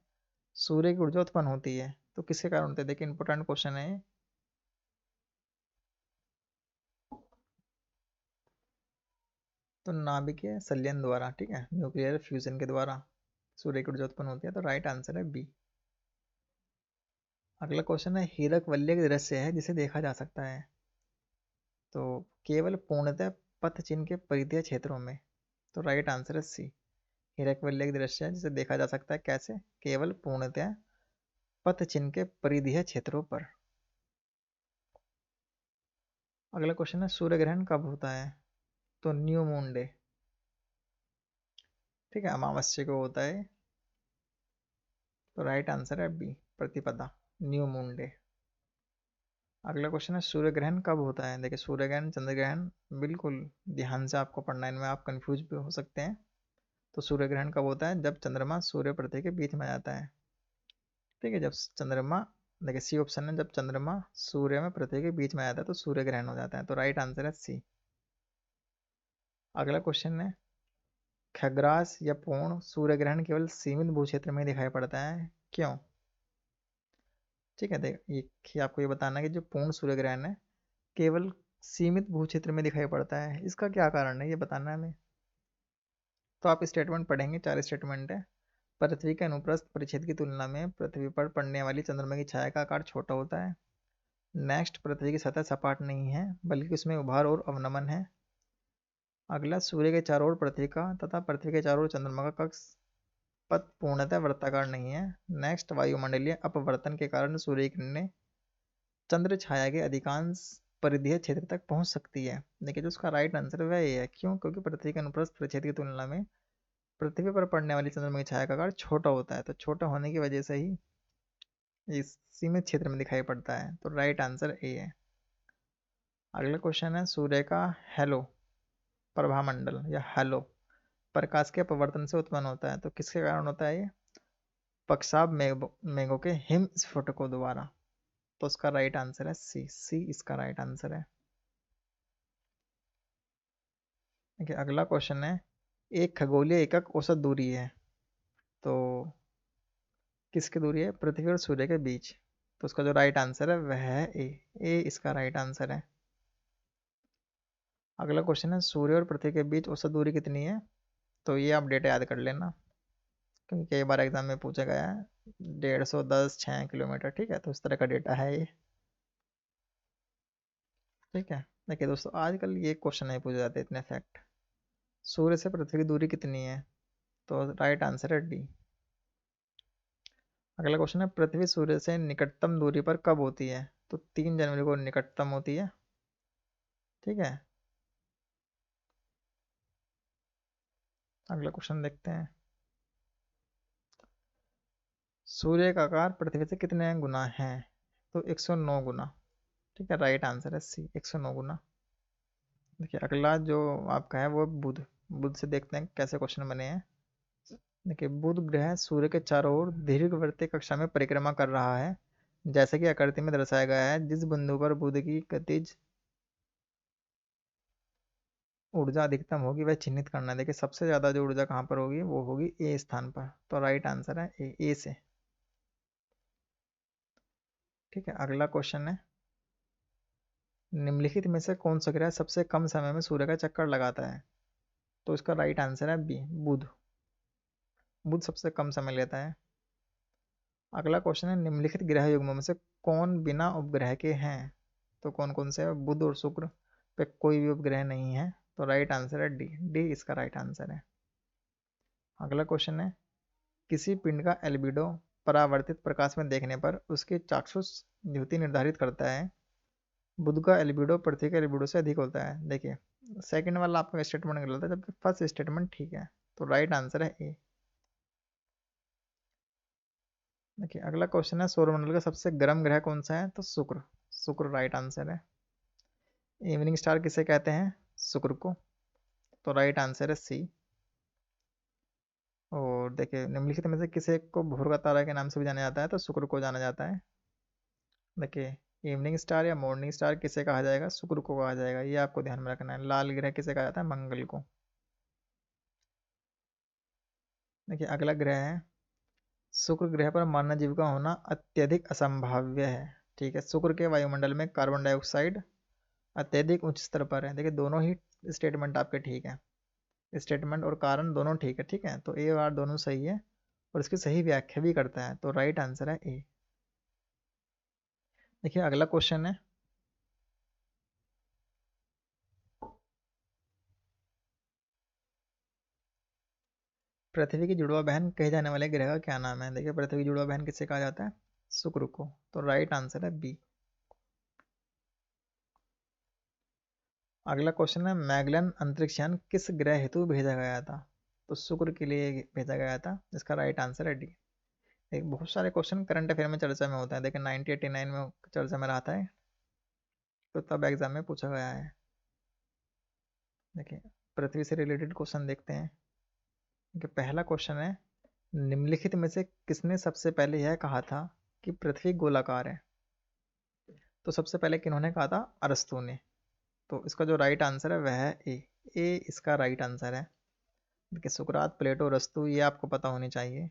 सूर्य की ऊर्जा उत्पन्न होती है तो किसके कारण होती है? देखिए इंपॉर्टेंट क्वेश्चन है ये। तो नाभिकीय संलयन द्वारा, ठीक है, न्यूक्लियर फ्यूजन के द्वारा सूर्य की ऊर्जा उत्पन्न होती है। तो राइट आंसर है बी। अगला क्वेश्चन है, हीरक वलय एक दृश्य है जिसे देखा जा सकता है। तो केवल पूर्णतः पथ चिन्ह के परिधीय क्षेत्रों में। तो राइट आंसर है सी। हीरक वलय एक दृश्य है जिसे देखा जा सकता है, कैसे? केवल पूर्णतः पथ चिन्ह के परिधीय क्षेत्रों पर। अगला क्वेश्चन है, सूर्य ग्रहण कब होता है? तो न्यू मून डे। ठीक है, अमावस्या को होता है। तो राइट आंसर है बी, प्रतिपदा, न्यू मून डे। अगला क्वेश्चन है, सूर्य ग्रहण कब होता है? देखिए सूर्य ग्रहण, चंद्र ग्रहण, बिल्कुल ध्यान से आपको पढ़ना है, इनमें आप कंफ्यूज भी हो सकते हैं। तो सूर्य ग्रहण कब होता है? जब चंद्रमा सूर्य पृथ्वी के बीच में आता है। ठीक है, जब चंद्रमा, देखिए सी ऑप्शन है, जब चंद्रमा सूर्य में पृथ्वी के बीच में आता है तो सूर्य ग्रहण हो जाता है। तो राइट आंसर है सी। अगला क्वेश्चन है, खग्रास या पूर्ण सूर्य ग्रहण केवल सीमित भू क्षेत्र में दिखाई पड़ता है, क्यों? ठीक है, देख ये आपको ये बताना है कि जो पूर्ण सूर्य ग्रहण है केवल सीमित भू क्षेत्र में दिखाई पड़ता है, इसका क्या कारण है ये बताना है हमें। तो आप स्टेटमेंट पढ़ेंगे, चार स्टेटमेंट है। पृथ्वी के अनुप्रस्थ परिच्छेद की तुलना में पृथ्वी पर पड़ने वाली चंद्रमा की छाया का आकार छोटा होता है। नेक्स्ट, पृथ्वी की सतह सपाट नहीं है बल्कि उसमें उभार और अवनमन है। अगला, सूर्य के चारों ओर पृथ्वी का तथा पृथ्वी के चारों ओर चंद्रमा का कक्ष पथ पूर्णतः वृत्ताकार नहीं है। नेक्स्ट, वायुमंडलीय अपवर्तन के कारण सूर्य की किरणें चंद्र छाया के अधिकांश परिधीय क्षेत्र तक पहुंच सकती है। देखिए जो उसका राइट आंसर है वह ये है, क्यों? क्योंकि पृथ्वी के अनुप्रस्थ परिच्छेद की तुलना में पृथ्वी पर पड़ने वाली चंद्रमा की छाया का आकार छोटा होता है, तो छोटा होने की वजह से ही इस सीमित क्षेत्र में दिखाई पड़ता है। तो राइट आंसर ए है। अगला क्वेश्चन है, सूर्य का हेलो प्रभामंडल या हेलो प्रकाश के अपवर्तन से उत्पन्न होता है, तो किसके कारण होता है ये? पक्षाभ मेघों के हिम स्फोटकों द्वारा। तो उसका राइट आंसर है सी। सी इसका राइट आंसर है। देखिए अगला क्वेश्चन है, एक खगोलीय एकक औसत दूरी है, तो किसकी दूरी है पृथ्वी और सूर्य के बीच? तो उसका जो राइट आंसर है वह है ए। ए इसका राइट आंसर है। अगला क्वेश्चन है, सूर्य और पृथ्वी के बीच औसत दूरी कितनी है? तो ये आप डेटा याद कर लेना, क्योंकि कई बार एग्जाम में पूछा गया है। 150, 10, 6 किलोमीटर। ठीक है, तो इस तरह का डेटा है ये। ठीक है, देखिए दोस्तों आजकल ये क्वेश्चन नहीं पूछे जाते इतने फैक्ट। सूर्य से पृथ्वी की दूरी कितनी है? तो राइट आंसर है डी। अगला क्वेश्चन है, पृथ्वी सूर्य से निकटतम दूरी पर कब होती है? तो 3 जनवरी को निकटतम होती है। ठीक है, अगला क्वेश्चन देखते हैं। सूर्य का आकार पृथ्वी से कितने गुना है? तो 109 गुना। ठीक है, राइट आंसर है सी, 109 गुना। देखिए अगला जो आपका है वो बुध। बुध से देखते हैं कैसे क्वेश्चन बने हैं। देखिए बुध ग्रह सूर्य के चारों ओर दीर्घवृत्तीय कक्षा में परिक्रमा कर रहा है, जैसे कि आकृति में दर्शाया गया है। जिस बिंदु पर बुध की गतिज ऊर्जा अधिकतम होगी वह चिन्हित करना है। देखिए सबसे ज्यादा जो ऊर्जा कहाँ पर होगी वो होगी ए स्थान पर। तो राइट आंसर है ए, ए से। ठीक है, अगला क्वेश्चन है, निम्नलिखित में से कौन सा ग्रह सबसे कम समय में सूर्य का चक्कर लगाता है? तो इसका राइट आंसर है बी, बुध। बुध सबसे कम समय लेता है। अगला क्वेश्चन है, निम्नलिखित ग्रह युग्मों में से कौन बिना उपग्रह के हैं? तो कौन कौन से? बुध और शुक्र पे कोई भी उपग्रह नहीं है। तो राइट आंसर है डी। डी इसका राइट आंसर है। अगला क्वेश्चन है, किसी पिंड का एल्बिडो परावर्तित प्रकाश में देखने पर उसकी चाक्षुष द्युति निर्धारित करता है। बुध का एल्बिडो पृथ्वी के एल्बिडो से अधिक होता है। देखिए सेकंड वाला आपका स्टेटमेंट गलत है, जबकि फर्स्ट स्टेटमेंट ठीक है। तो राइट आंसर है ए। देखिए अगला क्वेश्चन है, सौरमंडल का सबसे गर्म ग्रह कौन सा है? तो शुक्र। शुक्र राइट आंसर है। इवनिंग स्टार किसे कहते हैं? शुक्र को। तो राइट आंसर है सी। और देखिए, निम्नलिखित में से किसे को भोर का तारा के नाम से भी जाना जाता है? तो शुक्र को जाना जाता है। देखिए, इवनिंग स्टार या मॉर्निंग स्टार किसे कहा जाएगा? शुक्र को कहा जाएगा, ये आपको ध्यान में रखना है। लाल ग्रह किसे कहा जाता है? मंगल को। देखिए, अगला ग्रह है शुक्र ग्रह पर मानव जीव का होना अत्यधिक असंभाव्य है। ठीक है, शुक्र के वायुमंडल में कार्बन डाइऑक्साइड अत्यधिक उच्च स्तर पर है। देखिए, दोनों ही स्टेटमेंट आपके ठीक है। स्टेटमेंट और कारण दोनों ठीक है। ठीक है, तो ए और आर दोनों सही है और इसकी सही व्याख्या भी करता है। तो राइट आंसर है ए। देखिए, अगला क्वेश्चन है पृथ्वी की जुड़वा बहन कहे जाने वाले ग्रह का क्या नाम है? देखिए, पृथ्वी की जुड़वा बहन किसे कहा जाता है? शुक्र को। तो राइट आंसर है बी। अगला क्वेश्चन है मैगलन अंतरिक्ष यान किस ग्रह हेतु भेजा गया था? तो शुक्र के लिए भेजा गया था। इसका राइट आंसर है डी। एक बहुत सारे क्वेश्चन करंट अफेयर में चर्चा में होता है। देखिए, 1989 में चर्चा में रहा था तो तब एग्जाम में पूछा गया है। देखिए, पृथ्वी से रिलेटेड क्वेश्चन देखते हैं कि पहला क्वेश्चन है निम्नलिखित में से किसने सबसे पहले यह कहा था कि पृथ्वी गोलाकार है? तो सबसे पहले किन्होंने कहा था? अरस्तु ने। तो इसका जो राइट आंसर है वह है ए। ए इसका राइट आंसर है। देखिए, सुकरात, प्लेटो, अरस्तु ये आपको पता होनी चाहिए।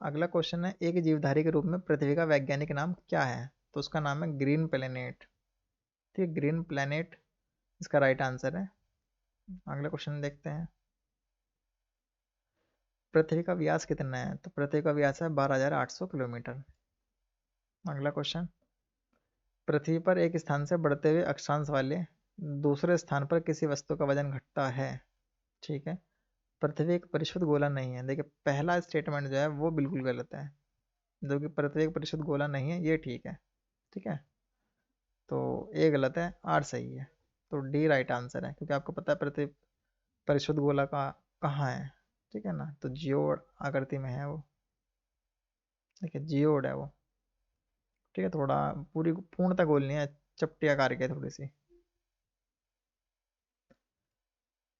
अगला क्वेश्चन है एक जीवधारी के रूप में पृथ्वी का वैज्ञानिक नाम क्या है? तो उसका नाम है ग्रीन प्लेनेट। ठीक है, ग्रीन प्लेनेट इसका राइट आंसर है। अगला क्वेश्चन देखते हैं पृथ्वी का व्यास कितना है? तो पृथ्वी का व्यास है 12,800 किलोमीटर। अगला क्वेश्चन पृथ्वी पर एक स्थान से बढ़ते हुए अक्षांश वाले दूसरे स्थान पर किसी वस्तु का वजन घटता है। ठीक है, पृथ्वी एक परिशुद्ध गोला नहीं है। देखिए, पहला स्टेटमेंट जो है वो बिल्कुल गलत है, जो कि पृथ्वी एक परिशुद्ध गोला नहीं है ये ठीक है। ठीक है, तो ए गलत है, आर सही है। तो डी राइट आंसर है, क्योंकि आपको पता है पृथ्वी परिशुद्ध गोला का कहाँ है। ठीक है ना, तो जियोड आकृति में है वो। देखिए, जियोड है वो। ठीक है, थोड़ा पूरी पूर्णतः गोल नहीं है, चपटी आकार की है थोड़ी सी।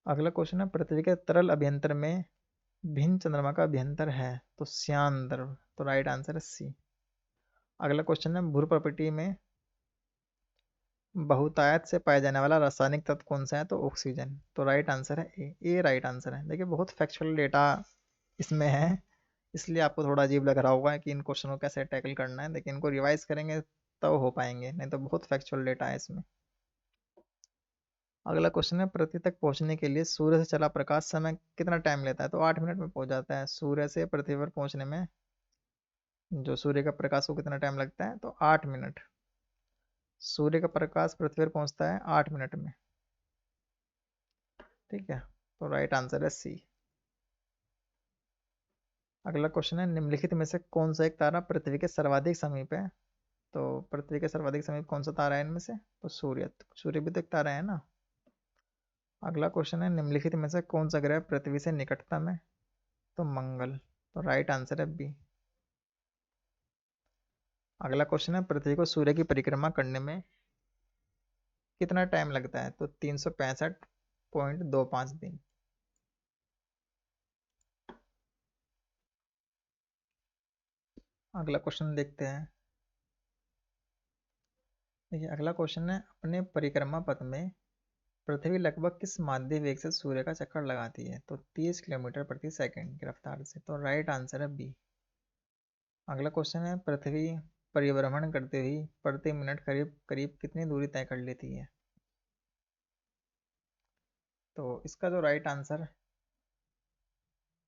अगला क्वेश्चन है पृथ्वी के तरल अभ्यंतर में भिन्न चंद्रमा का अभ्यंतर है। तो श्यान द्रव। तो राइट आंसर है सी। अगला क्वेश्चन है भूर प्रॉपर्टी में बहुतायत से पाया जाने वाला रासायनिक तत्व कौन सा है? तो ऑक्सीजन। तो राइट आंसर है ए। ए राइट आंसर है। देखिए, बहुत फैक्चुअल डेटा इसमें है, इसलिए आपको थोड़ा अजीब लग रहा होगा कि इन क्वेश्चनों को कैसे टैकल करना है, लेकिन इनको रिवाइज करेंगे तब हो पाएंगे, नहीं तो बहुत फैक्चुअल डेटा है इसमें। अगला क्वेश्चन है पृथ्वी तक पहुंचने के लिए सूर्य से चला प्रकाश समय कितना टाइम लेता है? तो 8 मिनट में पहुंच जाता है। सूर्य से पृथ्वी पर पहुंचने में जो सूर्य का प्रकाश को कितना टाइम लगता है? तो 8 मिनट। सूर्य का प्रकाश पृथ्वी पर पहुंचता है 8 मिनट में। ठीक है, तो राइट आंसर है सी। अगला क्वेश्चन है निम्नलिखित में से कौन सा एक तारा पृथ्वी के सर्वाधिक समीप है? तो पृथ्वी के सर्वाधिक समीप कौन सा तारा है इनमें से? तो सूर्य। सूर्य भी तो एक तारा है ना। अगला क्वेश्चन है निम्नलिखित में से कौन सा ग्रह पृथ्वी से निकटतम है? तो मंगल। तो राइट आंसर है बी। अगला क्वेश्चन है पृथ्वी को सूर्य की परिक्रमा करने में कितना टाइम लगता है? तो 365.25 दिन। अगला क्वेश्चन देखते हैं। देखिए, अगला क्वेश्चन है अपने परिक्रमा पथ में पृथ्वी लगभग किस माध्य वेग से सूर्य का चक्कर लगाती है? तो 30 किलोमीटर प्रति सेकंड की रफ्तार से। तो राइट आंसर है बी। अगला क्वेश्चन है पृथ्वी परिभ्रमण करते हुए प्रति मिनट करीब करीब कितनी दूरी तय कर लेती है? तो इसका जो राइट आंसर,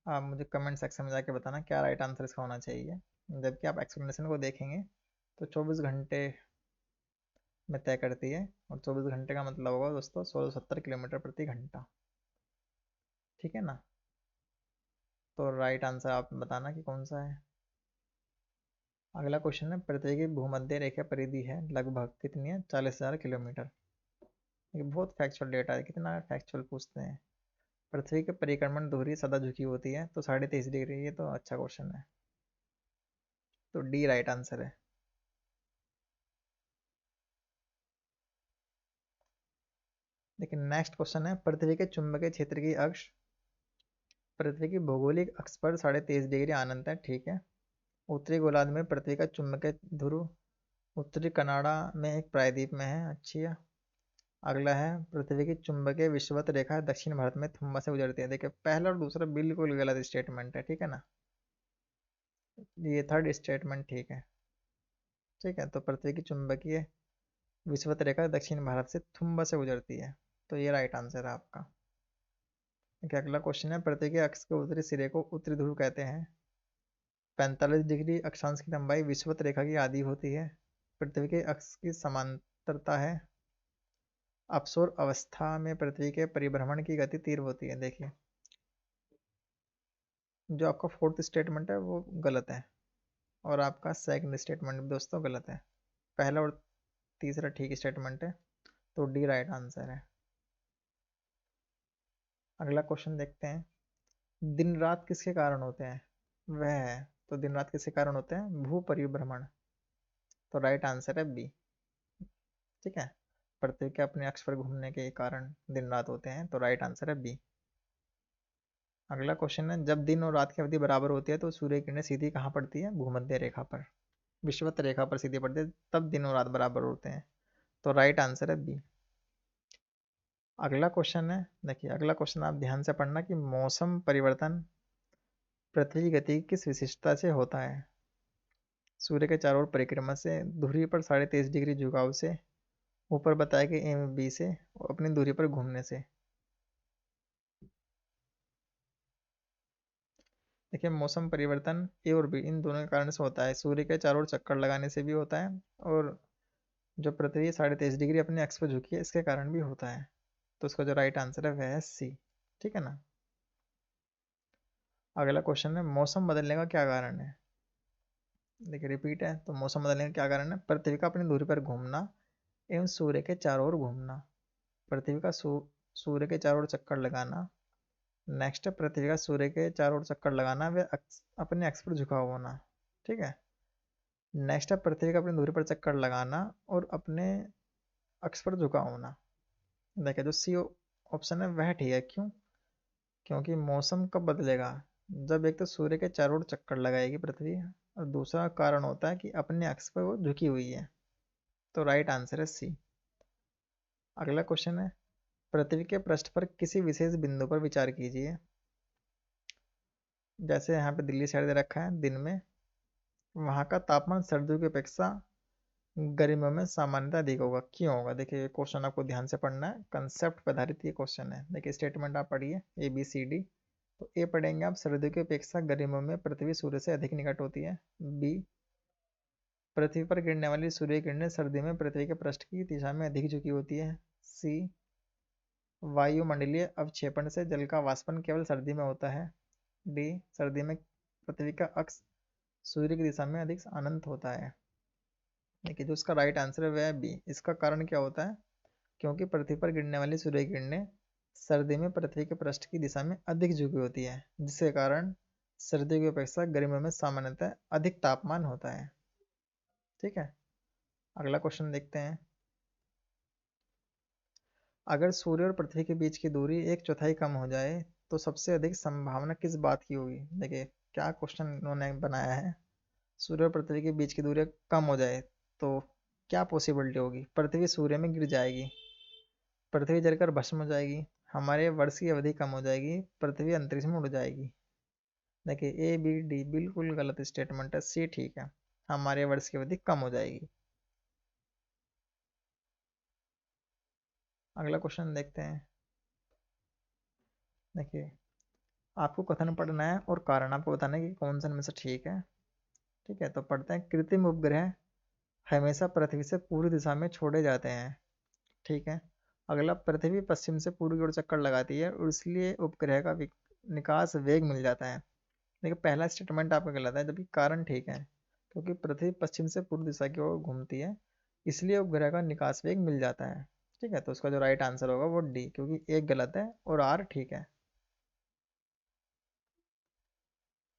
आप मुझे कमेंट सेक्शन में जाके बताना क्या राइट आंसर इसका होना चाहिए। जबकि आप एक्सप्लेनेशन को देखेंगे तो 24 घंटे में तय करती है, और 24 घंटे का मतलब होगा दोस्तों 1670 किलोमीटर प्रति घंटा। ठीक है ना, तो राइट आंसर आप बताना कि कौन सा है। अगला क्वेश्चन है पृथ्वी की भूमध्य रेखा परिधि है लगभग कितनी है? 40,000 किलोमीटर। ये बहुत फैक्चुअल डेटा है, कितना फैक्चुअल पूछते हैं। पृथ्वी की परिक्रमण धुरी सदा झुकी होती है, तो 23.5 डिग्री। ये तो अच्छा क्वेश्चन है, तो डी राइट आंसर है। लेकिन नेक्स्ट क्वेश्चन है, पृथ्वी के चुंबकीय क्षेत्र की अक्ष पृथ्वी की भौगोलिक अक्ष पर 23.5 डिग्री अनंत है, ठीक है। उत्तरी गोलार्ध में पृथ्वी का चुंबकीय ध्रुव उत्तरी कनाडा में एक प्रायद्वीप में है, अच्छी है। अगला है, पृथ्वी की चुंबकीय विषुवत रेखा दक्षिण भारत में थुम्बा से गुजरती है। देखिए पहला और दूसरा बिल्कुल गलत स्टेटमेंट है, ठीक है ना। ये थर्ड स्टेटमेंट ठीक है। ठीक है, तो पृथ्वी की चुंबकीय विषुवत रेखा दक्षिण भारत से थुम्बा से गुजरती है, तो ये राइट आंसर है आपका। ठीक है, अगला क्वेश्चन है, पृथ्वी के अक्ष के उत्तरी सिरे को उत्तरी ध्रुव कहते हैं। 45 डिग्री अक्षांश की लंबाई विषुवत रेखा की आधी होती है। पृथ्वी के अक्ष की समांतरता है। अपसौर अवस्था में पृथ्वी के परिभ्रमण की गति तीव्र होती है। देखिए जो आपका फोर्थ स्टेटमेंट है वो गलत है, और आपका सेकंड स्टेटमेंट भी दोस्तों गलत है। पहला और तीसरा ठीक स्टेटमेंट है, तो डी राइट आंसर है। अगला क्वेश्चन देखते हैं, दिन रात किसके कारण होते हैं। वह है, तो दिन रात किसके कारण होते हैं, भू परिभ्रमण, तो राइट आंसर है बी। ठीक है, पृथ्वी के अपने अक्ष पर घूमने के कारण दिन रात होते हैं, तो राइट आंसर है बी। अगला क्वेश्चन है, जब दिन और रात की अवधि बराबर होती है तो सूर्य किरणें सीधी कहाँ पड़ती है, भूमध्य रेखा पर, विषुवत रेखा पर सीधी पड़ती है, तब दिन और रात बराबर होते हैं, तो राइट आंसर है बी। अगला क्वेश्चन है, देखिए अगला क्वेश्चन आप ध्यान से पढ़ना कि मौसम परिवर्तन पृथ्वी की गति किस विशिष्टता से होता है। सूर्य के चारों ओर परिक्रमा से, धुरी पर 23.5 डिग्री झुकाव से, ऊपर बताए गए एम बी से, और अपनी दूरी पर घूमने से। देखिए मौसम परिवर्तन ए और बी इन दोनों के कारण से होता है। सूर्य के चारों ओर चक्कर लगाने से भी होता है, और जो पृथ्वी 23.5 डिग्री अपने अक्ष पर झुकी है इसके कारण भी होता है, तो उसका जो राइट आंसर है वह है सी। ठीक है ना। अगला क्वेश्चन है, मौसम बदलने का क्या कारण है। देखिए रिपीट है, तो मौसम बदलने का क्या कारण है, पृथ्वी का अपनी दूरी पर घूमना एवं सूर्य के चारों ओर घूमना। पृथ्वी का सूर्य के चारों ओर चक्कर लगाना। नेक्स्ट है, पृथ्वी का सूर्य के चारों ओर चक्कर लगाना व अपने अक्ष पर झुका हुआ होना। ठीक है। नेक्स्ट है, पृथ्वी का अपनी दूरी पर चक्कर लगाना और अपने अक्ष पर झुका होना। देखिए जो सी ऑप्शन है वह ठीक है, क्यों, क्योंकि मौसम कब बदलेगा, जब एक तो सूर्य के चारों ओर चक्कर लगाएगी पृथ्वी, और दूसरा कारण होता है कि अपने अक्ष पर वो झुकी हुई है, तो राइट आंसर है सी। अगला क्वेश्चन है, पृथ्वी के पृष्ठ पर किसी विशेष बिंदु पर विचार कीजिए। जैसे यहाँ पे दिल्ली शहर दे रखा है, दिन में वहाँ का तापमान सर्दियों की अपेक्षा गर्मियों में सामान्यतः अधिक होगा, क्यों होगा। देखिए क्वेश्चन आपको ध्यान से पढ़ना है, कंसेप्ट पर आधारित ये क्वेश्चन है। देखिए स्टेटमेंट आप पढ़िए ए बी सी डी। तो ए पढ़ेंगे आप, सर्दियों की अपेक्षा गर्मियों में पृथ्वी सूर्य से अधिक निकट होती है। बी, पृथ्वी पर गिरने वाली सूर्य किरणें सर्दी में पृथ्वी के पृष्ठ की दिशा में अधिक झुकी होती है। सी, वायुमंडलीय अवक्षेपण से जल का वाष्पन केवल सर्दी में होता है। डी, सर्दी में पृथ्वी का अक्ष सूर्य की दिशा में अधिक अनंत होता है। देखिए जो इसका राइट आंसर है वह है बी। इसका कारण क्या होता है, क्योंकि पृथ्वी पर गिरने वाली सूर्य किरणें सर्दी में पृथ्वी के पृष्ठ की दिशा में अधिक झुकी होती है, जिसके कारण सर्दियों की अपेक्षा गर्मियों में सामान्यतः अधिक तापमान होता है। ठीक है, अगला क्वेश्चन देखते हैं, अगर सूर्य और पृथ्वी के बीच की दूरी 1/4 कम हो जाए तो सबसे अधिक संभावना किस बात की होगी। देखिए क्या क्वेश्चन इन्होंने बनाया है, सूर्य और पृथ्वी के बीच की दूरी कम हो जाए तो क्या पॉसिबिलिटी होगी। पृथ्वी सूर्य में गिर जाएगी, पृथ्वी जलकर भस्म हो जाएगी, हमारे वर्ष की अवधि कम हो जाएगी, पृथ्वी अंतरिक्ष में उड़ जाएगी। देखिए ए बी डी बिल्कुल गलत स्टेटमेंट है, सी ठीक है, हमारे वर्ष की अवधि कम हो जाएगी। अगला क्वेश्चन देखते हैं, देखिए आपको कथन पढ़ना है और कारण आपको बताना है कि कौन सा इनमें से ठीक है। ठीक है, तो पढ़ते हैं, कृत्रिम उपग्रह हमेशा पृथ्वी से पूर्व दिशा में छोड़े जाते हैं। ठीक है। अगला, पृथ्वी पश्चिम से पूर्व की ओर चक्कर लगाती है और इसलिए उपग्रह का निकास वेग मिल जाता है। देखिए पहला स्टेटमेंट आपका गलत है, जबकि कारण ठीक है, क्योंकि पृथ्वी पश्चिम से पूर्व दिशा की ओर घूमती है, इसलिए उपग्रह का निकास वेग मिल जाता है। ठीक है, तो उसका जो राइट आंसर होगा वो डी, क्योंकि एक गलत है और आर ठीक है।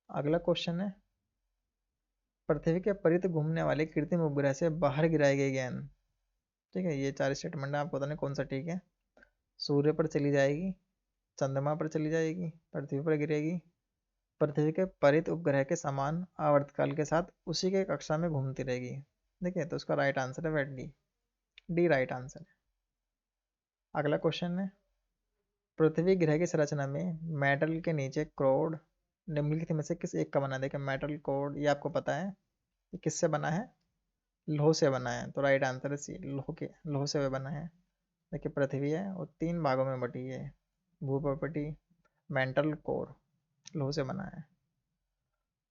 अगला क्वेश्चन है, पृथ्वी के परित घूमने वाले कृत्रिम उपग्रह से बाहर गिराई गई गेंद। ठीक है, ये चार स्टेटमेंट है, आपको बताना कौन सा ठीक है। सूर्य पर चली जाएगी, चंद्रमा पर चली जाएगी, पृथ्वी पर गिरेगी, पृथ्वी के परित उपग्रह के समान आवर्तकाल के साथ उसी के कक्षा में घूमती रहेगी। देखिए, तो उसका राइट आंसर है वह डी। डी राइट आंसर है। अगला क्वेश्चन है, पृथ्वी ग्रह की संरचना में मेटल के नीचे क्रोड निम्नलिखित में से किस एक का बना है? देखिए, मेटल कोड ये आपको पता है ये किससे बना है? लोह से बना है, तो राइट आंसर है सी, लोह से वह बना है। देखिए, पृथ्वी है और 3 भागों में बटी है, भूप्रपटी, मेंटल कोर, लोह से बना है।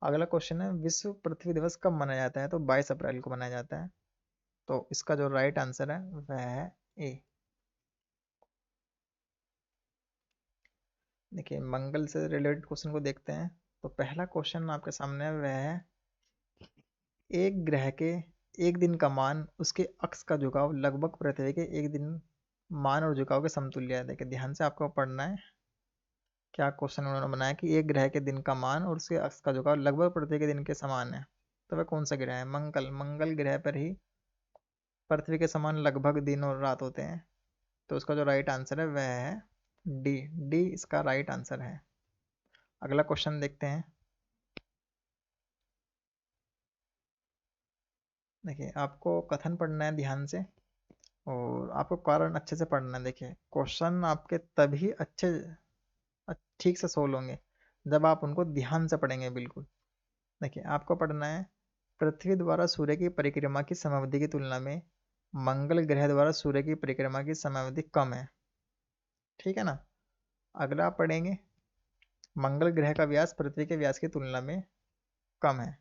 अगला क्वेश्चन है, विश्व पृथ्वी दिवस कब मनाया जाता है? तो 22 अप्रैल को मनाया जाता है। तो इसका जो राइट आंसर है वह है ए। देखिए, मंगल से रिलेटेड क्वेश्चन को देखते हैं। तो पहला क्वेश्चन आपके सामने है, वह है एक ग्रह के एक दिन का मान उसके अक्ष का झुकाव लगभग पृथ्वी के एक दिन मान और झुकाव के समतुल्य है। देखिए, ध्यान से आपको पढ़ना है। क्या क्वेश्चन उन्होंने बनाया कि एक ग्रह के दिन का मान और उसके अक्ष का झुकाव लगभग पृथ्वी के दिन के समान है। तो वह कौन सा ग्रह है? मंगल। मंगल ग्रह पर ही पृथ्वी के समान लगभग दिन और रात होते हैं। तो उसका जो राइट आंसर है वह है डी। डी इसका राइट आंसर है। अगला क्वेश्चन देखते हैं। देखिए, आपको कथन पढ़ना है ध्यान से और आपको कारण अच्छे से पढ़ना है। देखिए, क्वेश्चन आपके तभी अच्छे ठीक से सोल्व होंगे जब आप उनको ध्यान से पढ़ेंगे बिल्कुल। देखिए, आपको पढ़ना है, पृथ्वी द्वारा सूर्य की परिक्रमा की समयावधि की तुलना में मंगल ग्रह द्वारा सूर्य की परिक्रमा की समयावधि कम है। ठीक है ना? अगला आप पढ़ेंगे, मंगल ग्रह का व्यास पृथ्वी के व्यास की तुलना में कम है।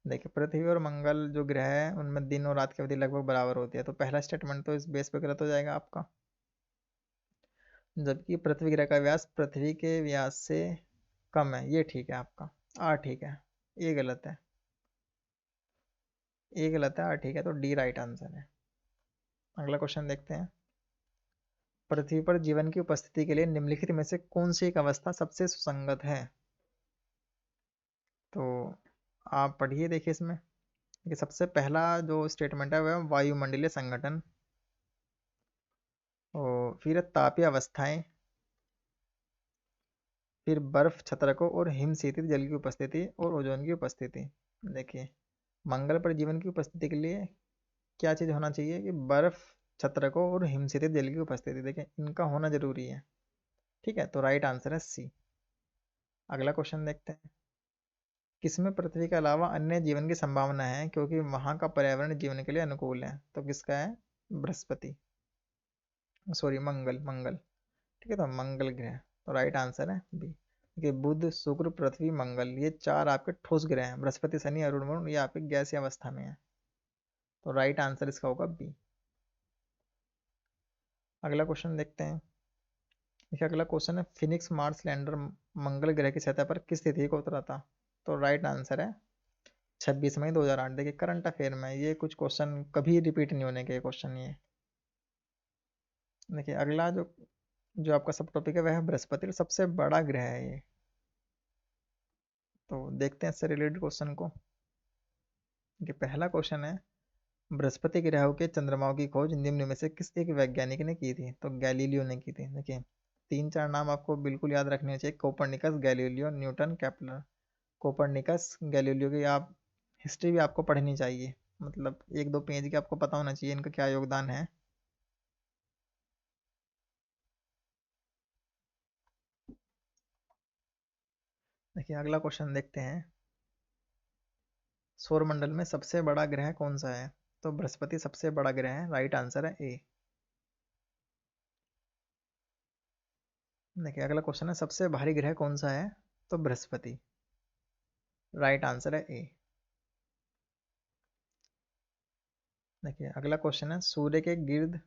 देखिए, पृथ्वी और मंगल जो ग्रह है उनमें दिन और रात की अवधि लगभग बराबर होती है, तो पहला स्टेटमेंट तो इस बेस पे गलत हो जाएगा आपका। जबकि पृथ्वी ग्रह का व्यास पृथ्वी के व्यास से कम है, ये ठीक है आपका। आर ठीक है, ये गलत है। ये गलत है, आर ठीक है, तो डी राइट आंसर है। अगला क्वेश्चन देखते हैं, पृथ्वी पर जीवन की उपस्थिति के लिए निम्नलिखित में से कौन सी एक अवस्था सबसे सुसंगत है? तो आप पढ़िए। देखिए, इसमें देखिए, सबसे पहला जो स्टेटमेंट है वह वायुमंडलीय संगठन, और फिर तापीय अवस्थाएं, फिर बर्फ छत्रकों और हिमशीतित जल की उपस्थिति और ओजोन की उपस्थिति। देखिए, मंगल पर जीवन की उपस्थिति के लिए क्या चीज़ होना चाहिए कि बर्फ छत्रकों और हिमशीतित जल की उपस्थिति। देखिए, इनका होना जरूरी है। ठीक है, तो राइट आंसर है सी। अगला क्वेश्चन देखते हैं, किसमें पृथ्वी के अलावा अन्य जीवन की संभावना है क्योंकि वहां का पर्यावरण जीवन के लिए अनुकूल है? तो किसका है? बृहस्पति, सॉरी मंगल। मंगल, ठीक है, तो मंगल ग्रह, तो राइट आंसर है बी। देखिए, बुध शुक्र पृथ्वी मंगल ये 4 आपके ठोस ग्रह हैं, बृहस्पति शनि अरुण वरुण ये आपके गैसीय अवस्था में है, तो राइट आंसर इसका होगा बी। अगला क्वेश्चन देखते हैं। देखिए, अगला क्वेश्चन है, फिनिक्स मार्स लैंडर मंगल ग्रह की सतह पर किस तिथि को उतरा था? तो राइट आंसर है 26 मई 2008। देखिए, करंट अफेयर में ये कुछ क्वेश्चन कभी रिपीट नहीं होने के क्वेश्चन ये। देखिए, अगला जो जो आपका सब टॉपिक है वह है बृहस्पति, सबसे बड़ा ग्रह है ये। तो देखते हैं इससे रिलेटेड क्वेश्चन को। ये पहला क्वेश्चन है, बृहस्पति ग्रह के चंद्रमाओं की खोज निम्न में से किस एक वैज्ञानिक ने की थी? तो गैलीलियो ने की थी। देखिए, 3-4 नाम आपको बिल्कुल याद रखने चाहिए, Copernicus, Galileo, Newton, Kepler. Copernicus, Galileo की आप हिस्ट्री भी आपको पढ़नी चाहिए, मतलब 1-2 पेज की आपको पता होना चाहिए इनका क्या योगदान है। देखिए, अगला क्वेश्चन देखते हैं, सौरमंडल में सबसे बड़ा ग्रह कौन सा है? तो बृहस्पति सबसे बड़ा ग्रह है, राइट आंसर है ए। देखिए, अगला क्वेश्चन है, सबसे भारी ग्रह कौन सा है? तो बृहस्पति, राइट आंसर है ए। देखिए, अगला क्वेश्चन है, सूर्य के गिर्द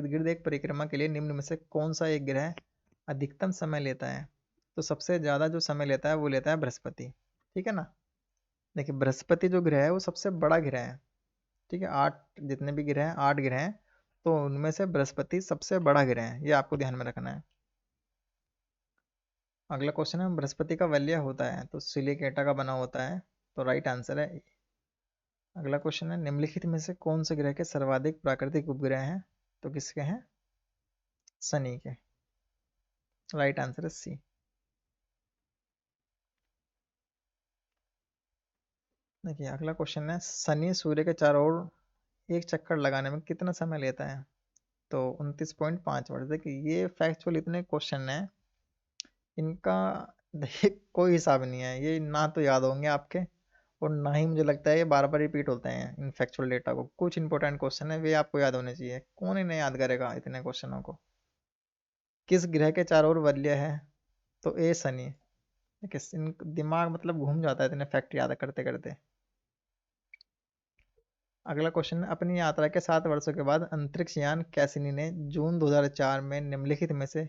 गिर्द एक परिक्रमा के लिए निम्न में से कौन सा एक ग्रह अधिकतम समय लेता है? तो सबसे ज्यादा जो समय लेता है वो लेता है बृहस्पति। ठीक है ना? देखिए, बृहस्पति जो ग्रह है वो सबसे बड़ा ग्रह है। ठीक है, 8 जितने भी ग्रह हैं, 8 ग्रह हैं, तो उनमें से बृहस्पति सबसे बड़ा ग्रह है, ये आपको ध्यान में रखना है। अगला क्वेश्चन है, बृहस्पति का वलय होता है तो सिलिकेटा का बना होता है, तो राइट आंसर है ए। अगला क्वेश्चन है, निम्नलिखित में से कौन से ग्रह के सर्वाधिक प्राकृतिक उपग्रह हैं? तो किसके हैं? शनि के। राइट आंसर है सी। देखिए अगला क्वेश्चन है, शनि सूर्य के चारों ओर एक चक्कर लगाने में कितना समय लेता है? तो 29.5 वर्ष। देखिए ये फैक्चुअल इतने क्वेश्चन हैं, इनका देखिए कोई हिसाब नहीं है, ये ना तो याद होंगे आपके, और ना ही मुझे लगता है ये बार बार रिपीट होते हैं इन फैक्चुअल डेटा को। कुछ इंपॉर्टेंट क्वेश्चन है वे आपको याद होने चाहिए, कौन इन्हें याद करेगा इतने क्वेश्चनों को। किस ग्रह के चारों ओर वलय है? तो ए शनि। देखिए दिमाग मतलब घूम जाता है इतने फैक्ट याद करते करते। अगला क्वेश्चन है, अपनी यात्रा के 7 वर्षों के बाद अंतरिक्ष यान कैसिनी ने जून 2004 में निम्नलिखित में से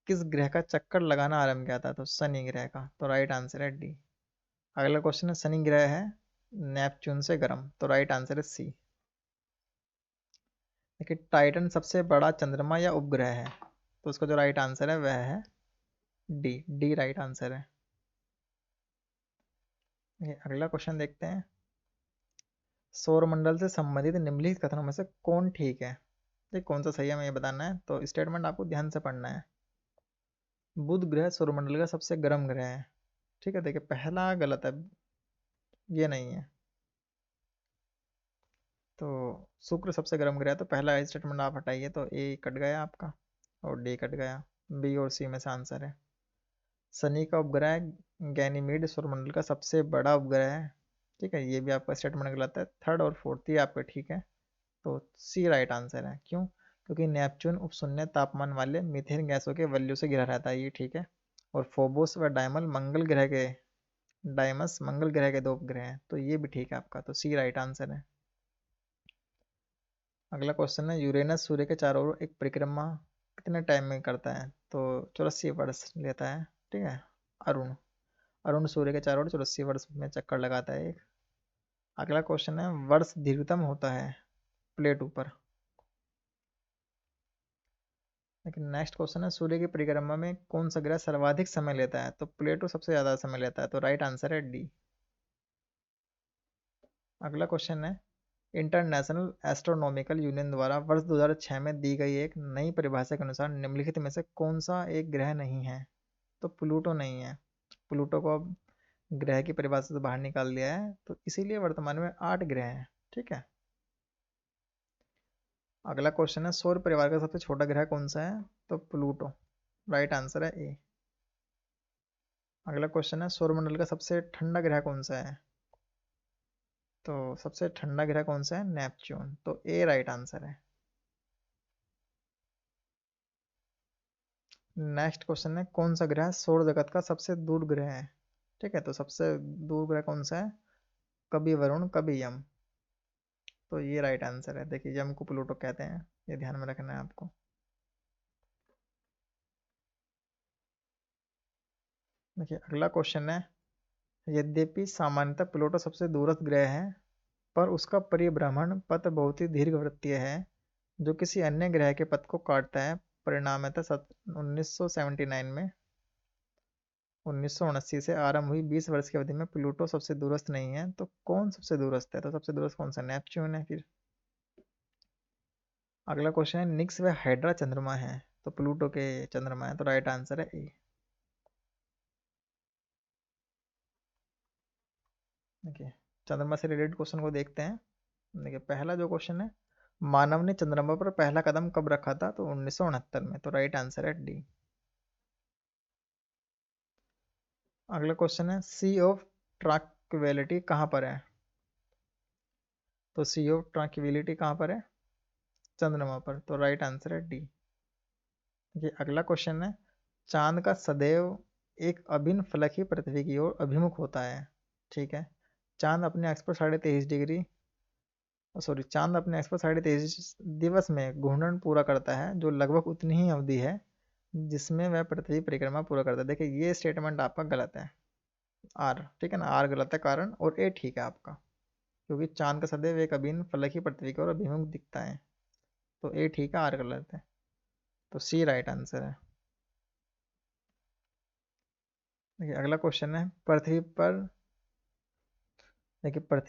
किस ग्रह का चक्कर लगाना आरंभ किया था? तो शनि ग्रह का। तो राइट आंसर है डी। अगला क्वेश्चन है, शनि ग्रह है नेपच्यून से गर्म। तो राइट आंसर है सी। देखिए टाइटन सबसे बड़ा चंद्रमा या उपग्रह है? तो उसका जो राइट आंसर है वह है डी। डी राइट आंसर है। अगला क्वेश्चन देखते हैं, सौरमंडल से संबंधित निम्नलिखित कथनों में से कौन ठीक है? ये कौन सा सही है हमें ये बताना है, तो स्टेटमेंट आपको ध्यान से पढ़ना है। बुध ग्रह सौरमंडल का सबसे गर्म ग्रह है। ठीक है, देखिए पहला गलत है, ये नहीं है। तो शुक्र सबसे गर्म ग्रह है, तो पहला स्टेटमेंट आप हटाइए, तो ए कट गया आपका और डी कट गया। बी और सी में से आंसर है। शनि का उपग्रह गैनीमीड सौरमंडल का सबसे बड़ा उपग्रह है। ठीक है, ये भी आपका स्टेटमेंट गलत है। थर्ड और फोर्थ ये आपके ठीक है। तो सी राइट आंसर है। क्यों? क्योंकि नेपच्यून उपशून्य तापमान वाले मीथेन गैसों के वल्यों से घिरा रहता है, ये ठीक है। और फोबोस व डाइमस मंगल ग्रह के दो उपग्रह हैं, तो ये भी ठीक है आपका। तो सी राइट आंसर है। अगला क्वेश्चन है, यूरेनस सूर्य के चारों ओर एक परिक्रमा कितने टाइम में करता है? तो 84 वर्ष लेता है। ठीक है। अरुण अरुण सूर्य के चारों ओर 84 वर्ष में चक्कर लगाता है एक। अगला क्वेश्चन है, वर्ष दीर्घतम होता है प्लेटो पर। लेकिन नेक्स्ट क्वेश्चन है, सूर्य की परिक्रमा में कौन सा ग्रह सर्वाधिक समय लेता है? तो प्लेटो सबसे ज्यादा समय लेता है। तो राइट आंसर है डी। अगला क्वेश्चन है, इंटरनेशनल एस्ट्रोनॉमिकल यूनियन द्वारा वर्ष 2006 में दी गई एक नई परिभाषा के अनुसार निम्नलिखित में से कौन सा एक ग्रह नहीं है? तो प्लूटो नहीं है। प्लूटो को अब ग्रह की परिभाषा से बाहर निकाल दिया है, तो इसीलिए वर्तमान में 8 ग्रह हैं। ठीक है। अगला क्वेश्चन है, सौर परिवार का सबसे छोटा ग्रह कौन सा है? तो प्लूटो। राइट आंसर है ए। अगला क्वेश्चन है, सौरमंडल का सबसे ठंडा ग्रह कौन सा है? तो सबसे ठंडा ग्रह कौन सा है? नेपच्यून। तो ए राइट आंसर है। नेक्स्ट क्वेश्चन है, कौन सा ग्रह सौर जगत का सबसे दूर ग्रह है? ठीक है, तो सबसे दूर ग्रह कौन सा है? कभी वरुण कभी यम। तो ये राइट आंसर है। देखिए यम को प्लूटो कहते हैं, ये ध्यान में रखना है आपको। देखिए अगला क्वेश्चन है, यद्यपि सामान्यतः प्लूटो सबसे दूरस्थ ग्रह है, पर उसका परिभ्रमण पथ बहुत ही दीर्घवृत्तीय है, जो किसी अन्य ग्रह के पथ को काटता है। परिणामतः 1979 में 1979 से आरंभ हुई 20 वर्ष की अवधि में प्लूटो सबसे दूरस्थ नहीं है। तो कौन सबसे दूरस्थ है? तो सबसे दूरस्थ कौन सा? नेपच्यून है फिर। अगला क्वेश्चन है, निक्स व हाइड्रा चंद्रमा है, तो प्लूटो के चंद्रमा है। तो राइट आंसर है ए। देखिए चंद्रमा से रिलेटेड क्वेश्चन को देखते हैं। देखिए पहला जो क्वेश्चन है, मानव ने चंद्रमा पर पहला कदम कब रखा था? तो 1969 में। तो राइट आंसर है डी। अगला क्वेश्चन है, सी ऑफ ट्रैंक्विलिटी कहाँ पर है? तो सी ऑफ ट्रैंक्विलिटी कहाँ पर है? चंद्रमा पर। तो राइट आंसर है डी। देखिए अगला क्वेश्चन है, चांद का सदैव एक अभिन्न फलक ही पृथ्वी की ओर अभिमुख होता है। ठीक है। चांद अपने अक्ष पर 23.5 डिग्री, सॉरी, चांद अपने अक्ष पर 23.5 दिवस में घूर्णन पूरा करता है, जो लगभग उतनी ही अवधि है जिसमें वह पृथ्वी परिक्रमा पूरा करता है। देखिए ये स्टेटमेंट आपका गलत है। आर ठीक है ना, आर गलत है कारण, और ए ठीक है आपका, क्योंकि चांद का सदैव एक अभिन्न फलक ही पृथ्वी की ओर अभिमुख दिखता है। तो ए ठीक है, आर गलत है। तो सी राइट आंसर है। देखिए अगला क्वेश्चन है, पृथ्वी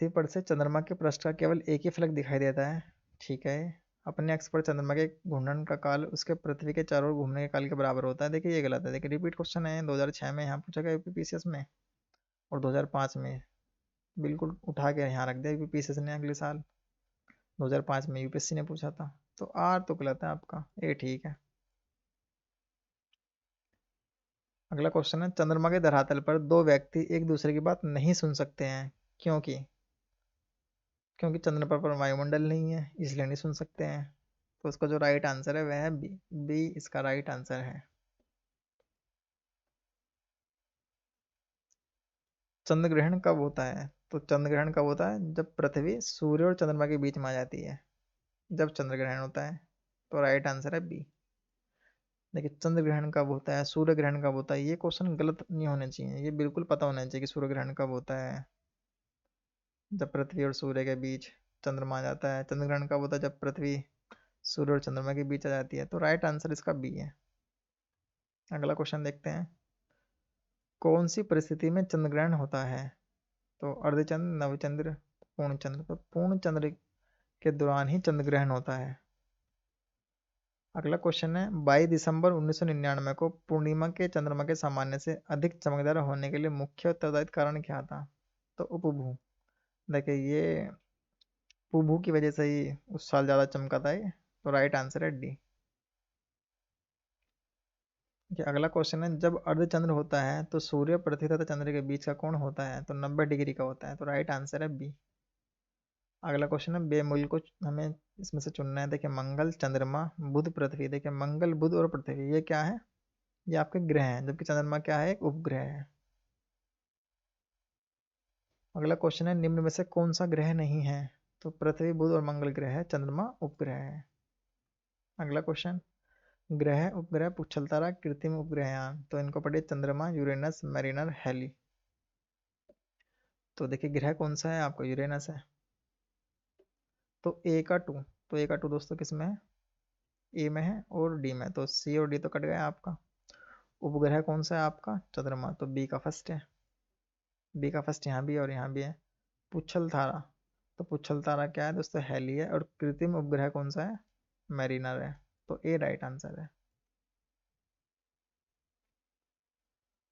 पर से चंद्रमा के पृष्ठ का केवल एक ही फलक दिखाई देता है। ठीक है। अपने अक्ष पर चंद्रमा के घूर्णन का काल उसके पृथ्वी के चारों ओर घूमने के काल के बराबर होता है। देखिए ये गलत है। देखिए रिपीट क्वेश्चन है, 2006 में यहाँ पूछा गया यूपीपीसीएस में, और 2005 में बिल्कुल उठा के यहाँ रख दिया यूपीपीसीएस ने अगले साल। 2005 में यूपीएससी ने पूछा था। तो आर तो गलत है आपका, ए ठीक है। अगला क्वेश्चन है, चंद्रमा के धरातल पर दो व्यक्ति एक दूसरे की बात नहीं सुन सकते हैं, क्योंकि क्योंकि चंद्रमा पर वायुमंडल नहीं है, इसलिए नहीं सुन सकते हैं। तो उसका जो राइट आंसर है वह है बी। बी इसका राइट आंसर है। चंद्र ग्रहण कब होता है? तो चंद्र ग्रहण कब होता है? जब पृथ्वी सूर्य और चंद्रमा के बीच में आ जाती है, जब चंद्र ग्रहण होता है। तो राइट आंसर है बी। देखिए चंद्र ग्रहण कब होता है, सूर्य ग्रहण कब होता है, ये क्वेश्चन गलत नहीं होने चाहिए, ये बिल्कुल पता होना चाहिए कि सूर्य ग्रहण कब होता है। जब पृथ्वी और सूर्य के बीच चंद्रमा आ जाता है। चंद्र ग्रहण कब होता है? जब पृथ्वी सूर्य और चंद्रमा के बीच आ जाती है। तो राइट आंसर इसका बी है। अगला क्वेश्चन देखते हैं, कौन सी परिस्थिति में चंद्र ग्रहण होता है? तो अर्धचंद्र, नवचंद्र, पूर्ण चंद्र। तो पूर्ण चंद्र के दौरान ही चंद्र ग्रहण होता है। अगला क्वेश्चन है, 22 दिसंबर 1999 को पूर्णिमा के चंद्रमा के सामान्य से अधिक चमकदार होने के लिए मुख्य उत्तरदायी कारण क्या था? तो उपभू। देखिए ये उपभू की वजह से ही उस साल ज़्यादा चमका था ये। तो राइट आंसर है डी। अगला क्वेश्चन है, जब अर्धचंद्र होता है तो सूर्य, पृथ्वी तथा चंद्र के बीच का कोण होता है? तो 90 डिग्री का होता है। तो राइट आंसर है बी। अगला क्वेश्चन है, बेमुल को हमें इसमें से चुनना है। देखिए मंगल, चंद्रमा, बुध, पृथ्वी। देखिए मंगल, बुध और पृथ्वी ये क्या है? ये आपके ग्रह हैं, जबकि चंद्रमा क्या है? एक उपग्रह है। अगला क्वेश्चन है, निम्न में से कौन सा ग्रह नहीं है? तो पृथ्वी, बुध और मंगल ग्रह है, चंद्रमा उपग्रह है। अगला क्वेश्चन, ग्रह उपग्रह पुच्छल तारा कृत्रिम उपग्रहयान। तो इनको पढ़िए, चंद्रमा, यूरेनस, मैरिनर, हेली। तो देखिए ग्रह कौन सा है? आपको यूरेनस है। तो ए का टू, तो ए का टू दोस्तों किस में है? ए में है और डी में। तो सी और डी तो कट गया आपका। उपग्रह कौन सा है आपका? चंद्रमा। तो बी का फर्स्ट है। बी का फर्स्ट यहाँ भी है और यहाँ भी है। पुच्छल तारा, तो पुच्छल तारा क्या है दोस्तों? हेली है। और कृत्रिम उपग्रह कौन सा है? मैरिनर है। तो ए राइट आंसर है।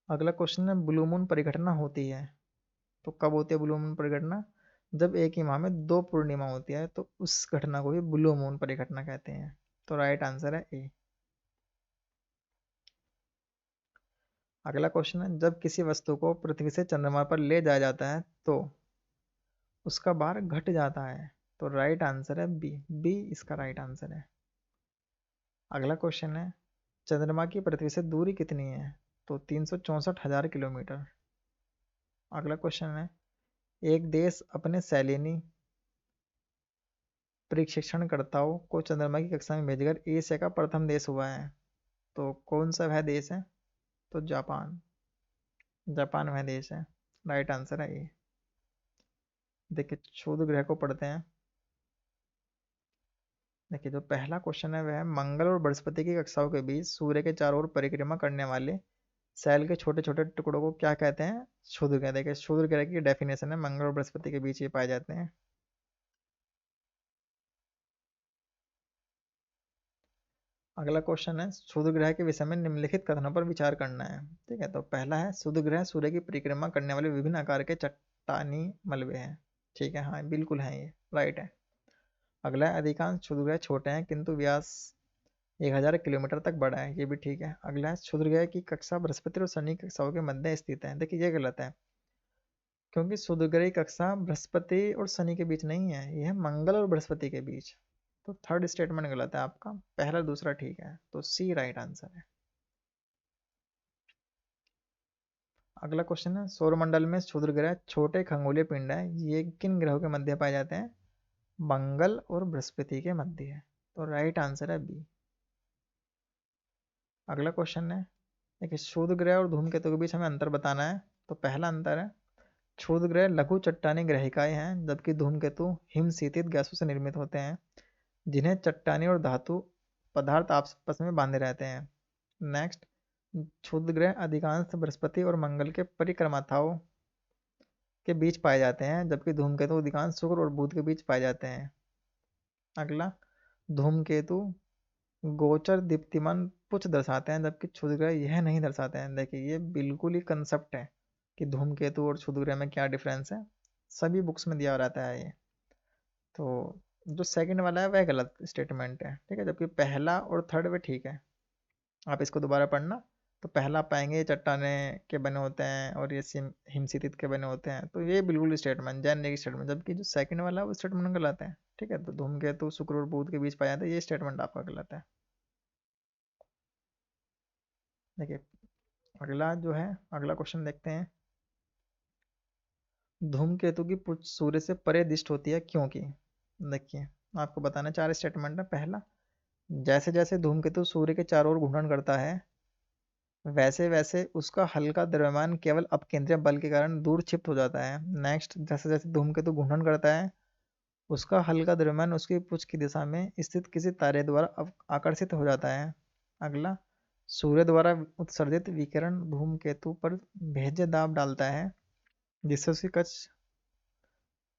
अगला क्वेश्चन है, ब्लू मून परिघटना होती है। तो कब होती है ब्लू मून परिघटना? जब एक ही माह में दो पूर्णिमा होती है, तो उस घटना को भी ब्लू मून परिघटना कहते हैं। तो राइट आंसर है ए। अगला क्वेश्चन है, जब किसी वस्तु को पृथ्वी से चंद्रमा पर ले जाया जाता है तो उसका भार घट जाता है। तो राइट आंसर है बी। बी इसका राइट आंसर है। अगला क्वेश्चन है, चंद्रमा की पृथ्वी से दूरी कितनी है? तो 364,000 किलोमीटर। अगला क्वेश्चन है, एक देश अपने सैलानी प्रशिक्षणकर्ताओं को चंद्रमा की कक्षा में भेजकर एशिया का प्रथम देश हुआ है। तो कौन सा वह देश है? तो जापान। जापान वह देश है। राइट आंसर है ए। देखिए क्षुद्र ग्रह को पढ़ते हैं। देखिए जो पहला क्वेश्चन है वह है, मंगल और बृहस्पति की कक्षाओं के बीच सूर्य के चारों ओर परिक्रमा करने वाले सेल के छोटे छोटे टुकड़ों को क्या कहते हैं? क्षुद्र ग्रह। देखिए क्षुद्र ग्रह की डेफिनेशन है, मंगल और बृहस्पति के बीच ये पाए जाते हैं। अगला क्वेश्चन है, क्षुद्र ग्रह के विषय में निम्नलिखित कथनों पर विचार करना है। ठीक है, तो पहला है, क्षुद्र ग्रह सूर्य की परिक्रमा करने वाले विभिन्न आकार के चट्टानी मलबे हैं। ठीक है, हाँ बिल्कुल है, ये राइट है। अगला है, अधिकांश क्षुद्र ग्रह छोटे हैं किंतु व्यास 1,000 किलोमीटर तक बड़ा है। ये भी ठीक है। अगला है, क्षुद्र ग्रह की कक्षा बृहस्पति और शनि की कक्षाओं के मध्य स्थित है। देखिए ये गलत है, क्योंकि क्षुद्र ग्रह की कक्षा बृहस्पति और शनि के बीच नहीं है, यह है मंगल और बृहस्पति के बीच। तो थर्ड स्टेटमेंट गलत है आपका, पहला दूसरा ठीक है। तो सी राइट आंसर है। अगला क्वेश्चन है, सौरमंडल में क्षुद्र ग्रह छोटे खगोलीय पिंड है, ये किन ग्रहों के मध्य पाए जाते हैं? मंगल और बृहस्पति के मध्य है। तो राइट आंसर है बी। अगला क्वेश्चन है, देखिए क्षुद्र ग्रह और धूमकेतु के बीच हमें अंतर बताना है। तो पहला अंतर है, क्षुद्र ग्रह लघु चट्टानी ग्रहिकाएं हैं, जबकि धूमकेतु हिमशीतित गैसों से निर्मित होते हैं, जिन्हें चट्टानी और धातु पदार्थ आपस में बांधे रहते हैं। नेक्स्ट, क्षुद्र ग्रह अधिकांश बृहस्पति और मंगल के परिक्रमाथाओं के बीच पाए जाते हैं, जबकि धूमकेतु अधिकांश शुक्र और बुध के बीच पाए जाते हैं। अगला, धूमकेतु गोचर दीप्तिमान पुच्छ दर्शाते हैं, जबकि क्षुद्रग्रह यह नहीं दर्शाते हैं। देखिए ये बिल्कुल ही कंसेप्ट है कि धूमकेतु और क्षुद्रग्रह में क्या डिफरेंस है, सभी बुक्स में दिया रहता है ये। तो जो सेकंड वाला है वह गलत स्टेटमेंट है, ठीक है, जबकि पहला और थर्ड वे ठीक है। आप इसको दोबारा पढ़ना। तो पहला आप पाएंगे ये चट्टाने के बने होते हैं और ये हिमशितित के बने होते हैं, तो ये बिल्कुल स्टेटमेंट जेनेरिक स्टेटमेंट, जबकि जो सेकंड वाला है वो स्टेटमेंट गलत है। ठीक है, तो धूमकेतु शुक्र और बुध के बीच पाया था, ये स्टेटमेंट आपका गलत है। देखिए अगला जो है, अगला क्वेश्चन देखते हैं। धूमकेतु की पूंछ सूर्य से परे दिष्ट होती है क्योंकि। देखिए आपको बताना, चार स्टेटमेंट है। पहला, जैसे जैसे धूमकेतु सूर्य के चारों ओर घूर्णन करता है, वैसे वैसे उसका हल्का द्रव्यमान केवल अपकेंद्रीय बल के कारण दूर क्षिप्त हो जाता है। नेक्स्ट, जैसे जैसे धूमकेतु घूर्णन करता है, उसका हल्का द्रव्यमान उसकी पूंछ की दिशा में स्थित किसी तारे द्वारा आकर्षित हो जाता है। अगला, सूर्य द्वारा उत्सर्जित विकिरण धूमकेतु पर भेज्य दाब डालता है, जिससे उसकी कक्ष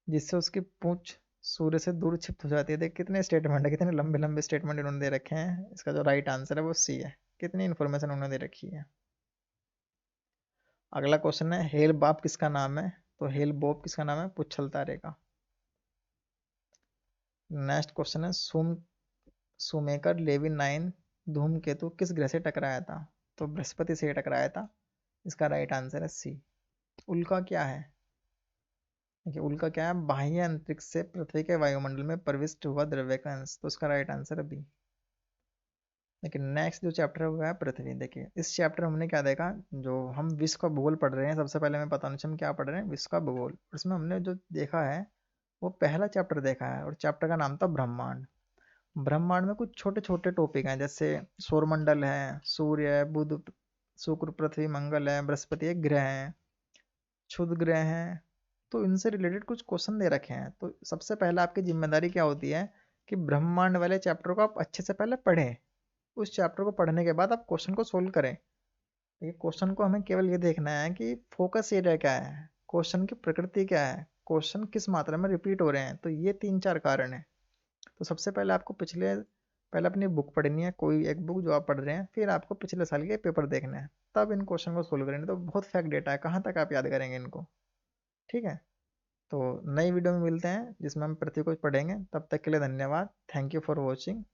जिससे उसकी पूंछ सूर्य से दूर क्षिप्त हो जाती है। देख कितने स्टेटमेंट है, कितने लंबे लंबे स्टेटमेंट इन्होंने दे रखे हैं। इसका जो राइट आंसर है वो सी है। कितनी इन्फॉर्मेशन उन्होंने दे रखी है। अगला क्वेश्चन है, हेल बाप किसका नाम है। तो हेल बॉब किसका नाम है, पुच्छल तारे का। नेक्स्ट क्वेश्चन है, सुमेकर लेविन 9 धूमकेतु किस ग्रह से टकराया था। तो बृहस्पति से टकराया था। इसका राइट आंसर है सी। उल्का क्या है। देखिए उल्का क्या है, बाह्य अंतरिक्ष से पृथ्वी के वायुमंडल में प्रविष्ट हुआ द्रव्य का अंश। तो इसका राइट आंसर है बी। लेकिन नेक्स्ट जो चैप्टर है वो है पृथ्वी। देखिए इस चैप्टर में हमने क्या देखा, जो हम विश्व का भूगोल पढ़ रहे हैं, सबसे पहले हमें पता नहीं हम क्या पढ़ रहे हैं, विश्व का भूगोल। उसमें हमने जो देखा है वो पहला चैप्टर देखा है, और चैप्टर का नाम था ब्रह्मांड। ब्रह्मांड में कुछ छोटे छोटे टॉपिक हैं, जैसे सौरमंडल है, सूर्य है, बुध, शुक्र, पृथ्वी, मंगल है, बृहस्पति एक ग्रह है, क्षुद्र ग्रह हैं। तो इनसे रिलेटेड कुछ क्वेश्चन दे रखे हैं। तो सबसे पहले आपकी जिम्मेदारी क्या होती है कि ब्रह्मांड वाले चैप्टर को आप अच्छे से पहले पढ़ें। उस चैप्टर को पढ़ने के बाद आप क्वेश्चन को सोल्व करें। ये क्वेश्चन को हमें केवल ये देखना है कि फोकस एरिया क्या है, क्वेश्चन की प्रकृति क्या है, क्वेश्चन किस मात्रा में रिपीट हो रहे हैं। तो ये तीन चार कारण है। तो सबसे पहले आपको पहले अपनी बुक पढ़नी है, कोई एक बुक जो आप पढ़ रहे हैं, फिर आपको पिछले साल के पेपर देखने हैं, तब इन क्वेश्चन को सोल्व करेंगे। तो बहुत फैक्ट डेटा है, कहाँ तक आप याद करेंगे इनको। ठीक है, तो नई वीडियो में मिलते हैं जिसमें हम पृथ्वी को पढ़ेंगे। तब तक के लिए धन्यवाद। Thank you for watching.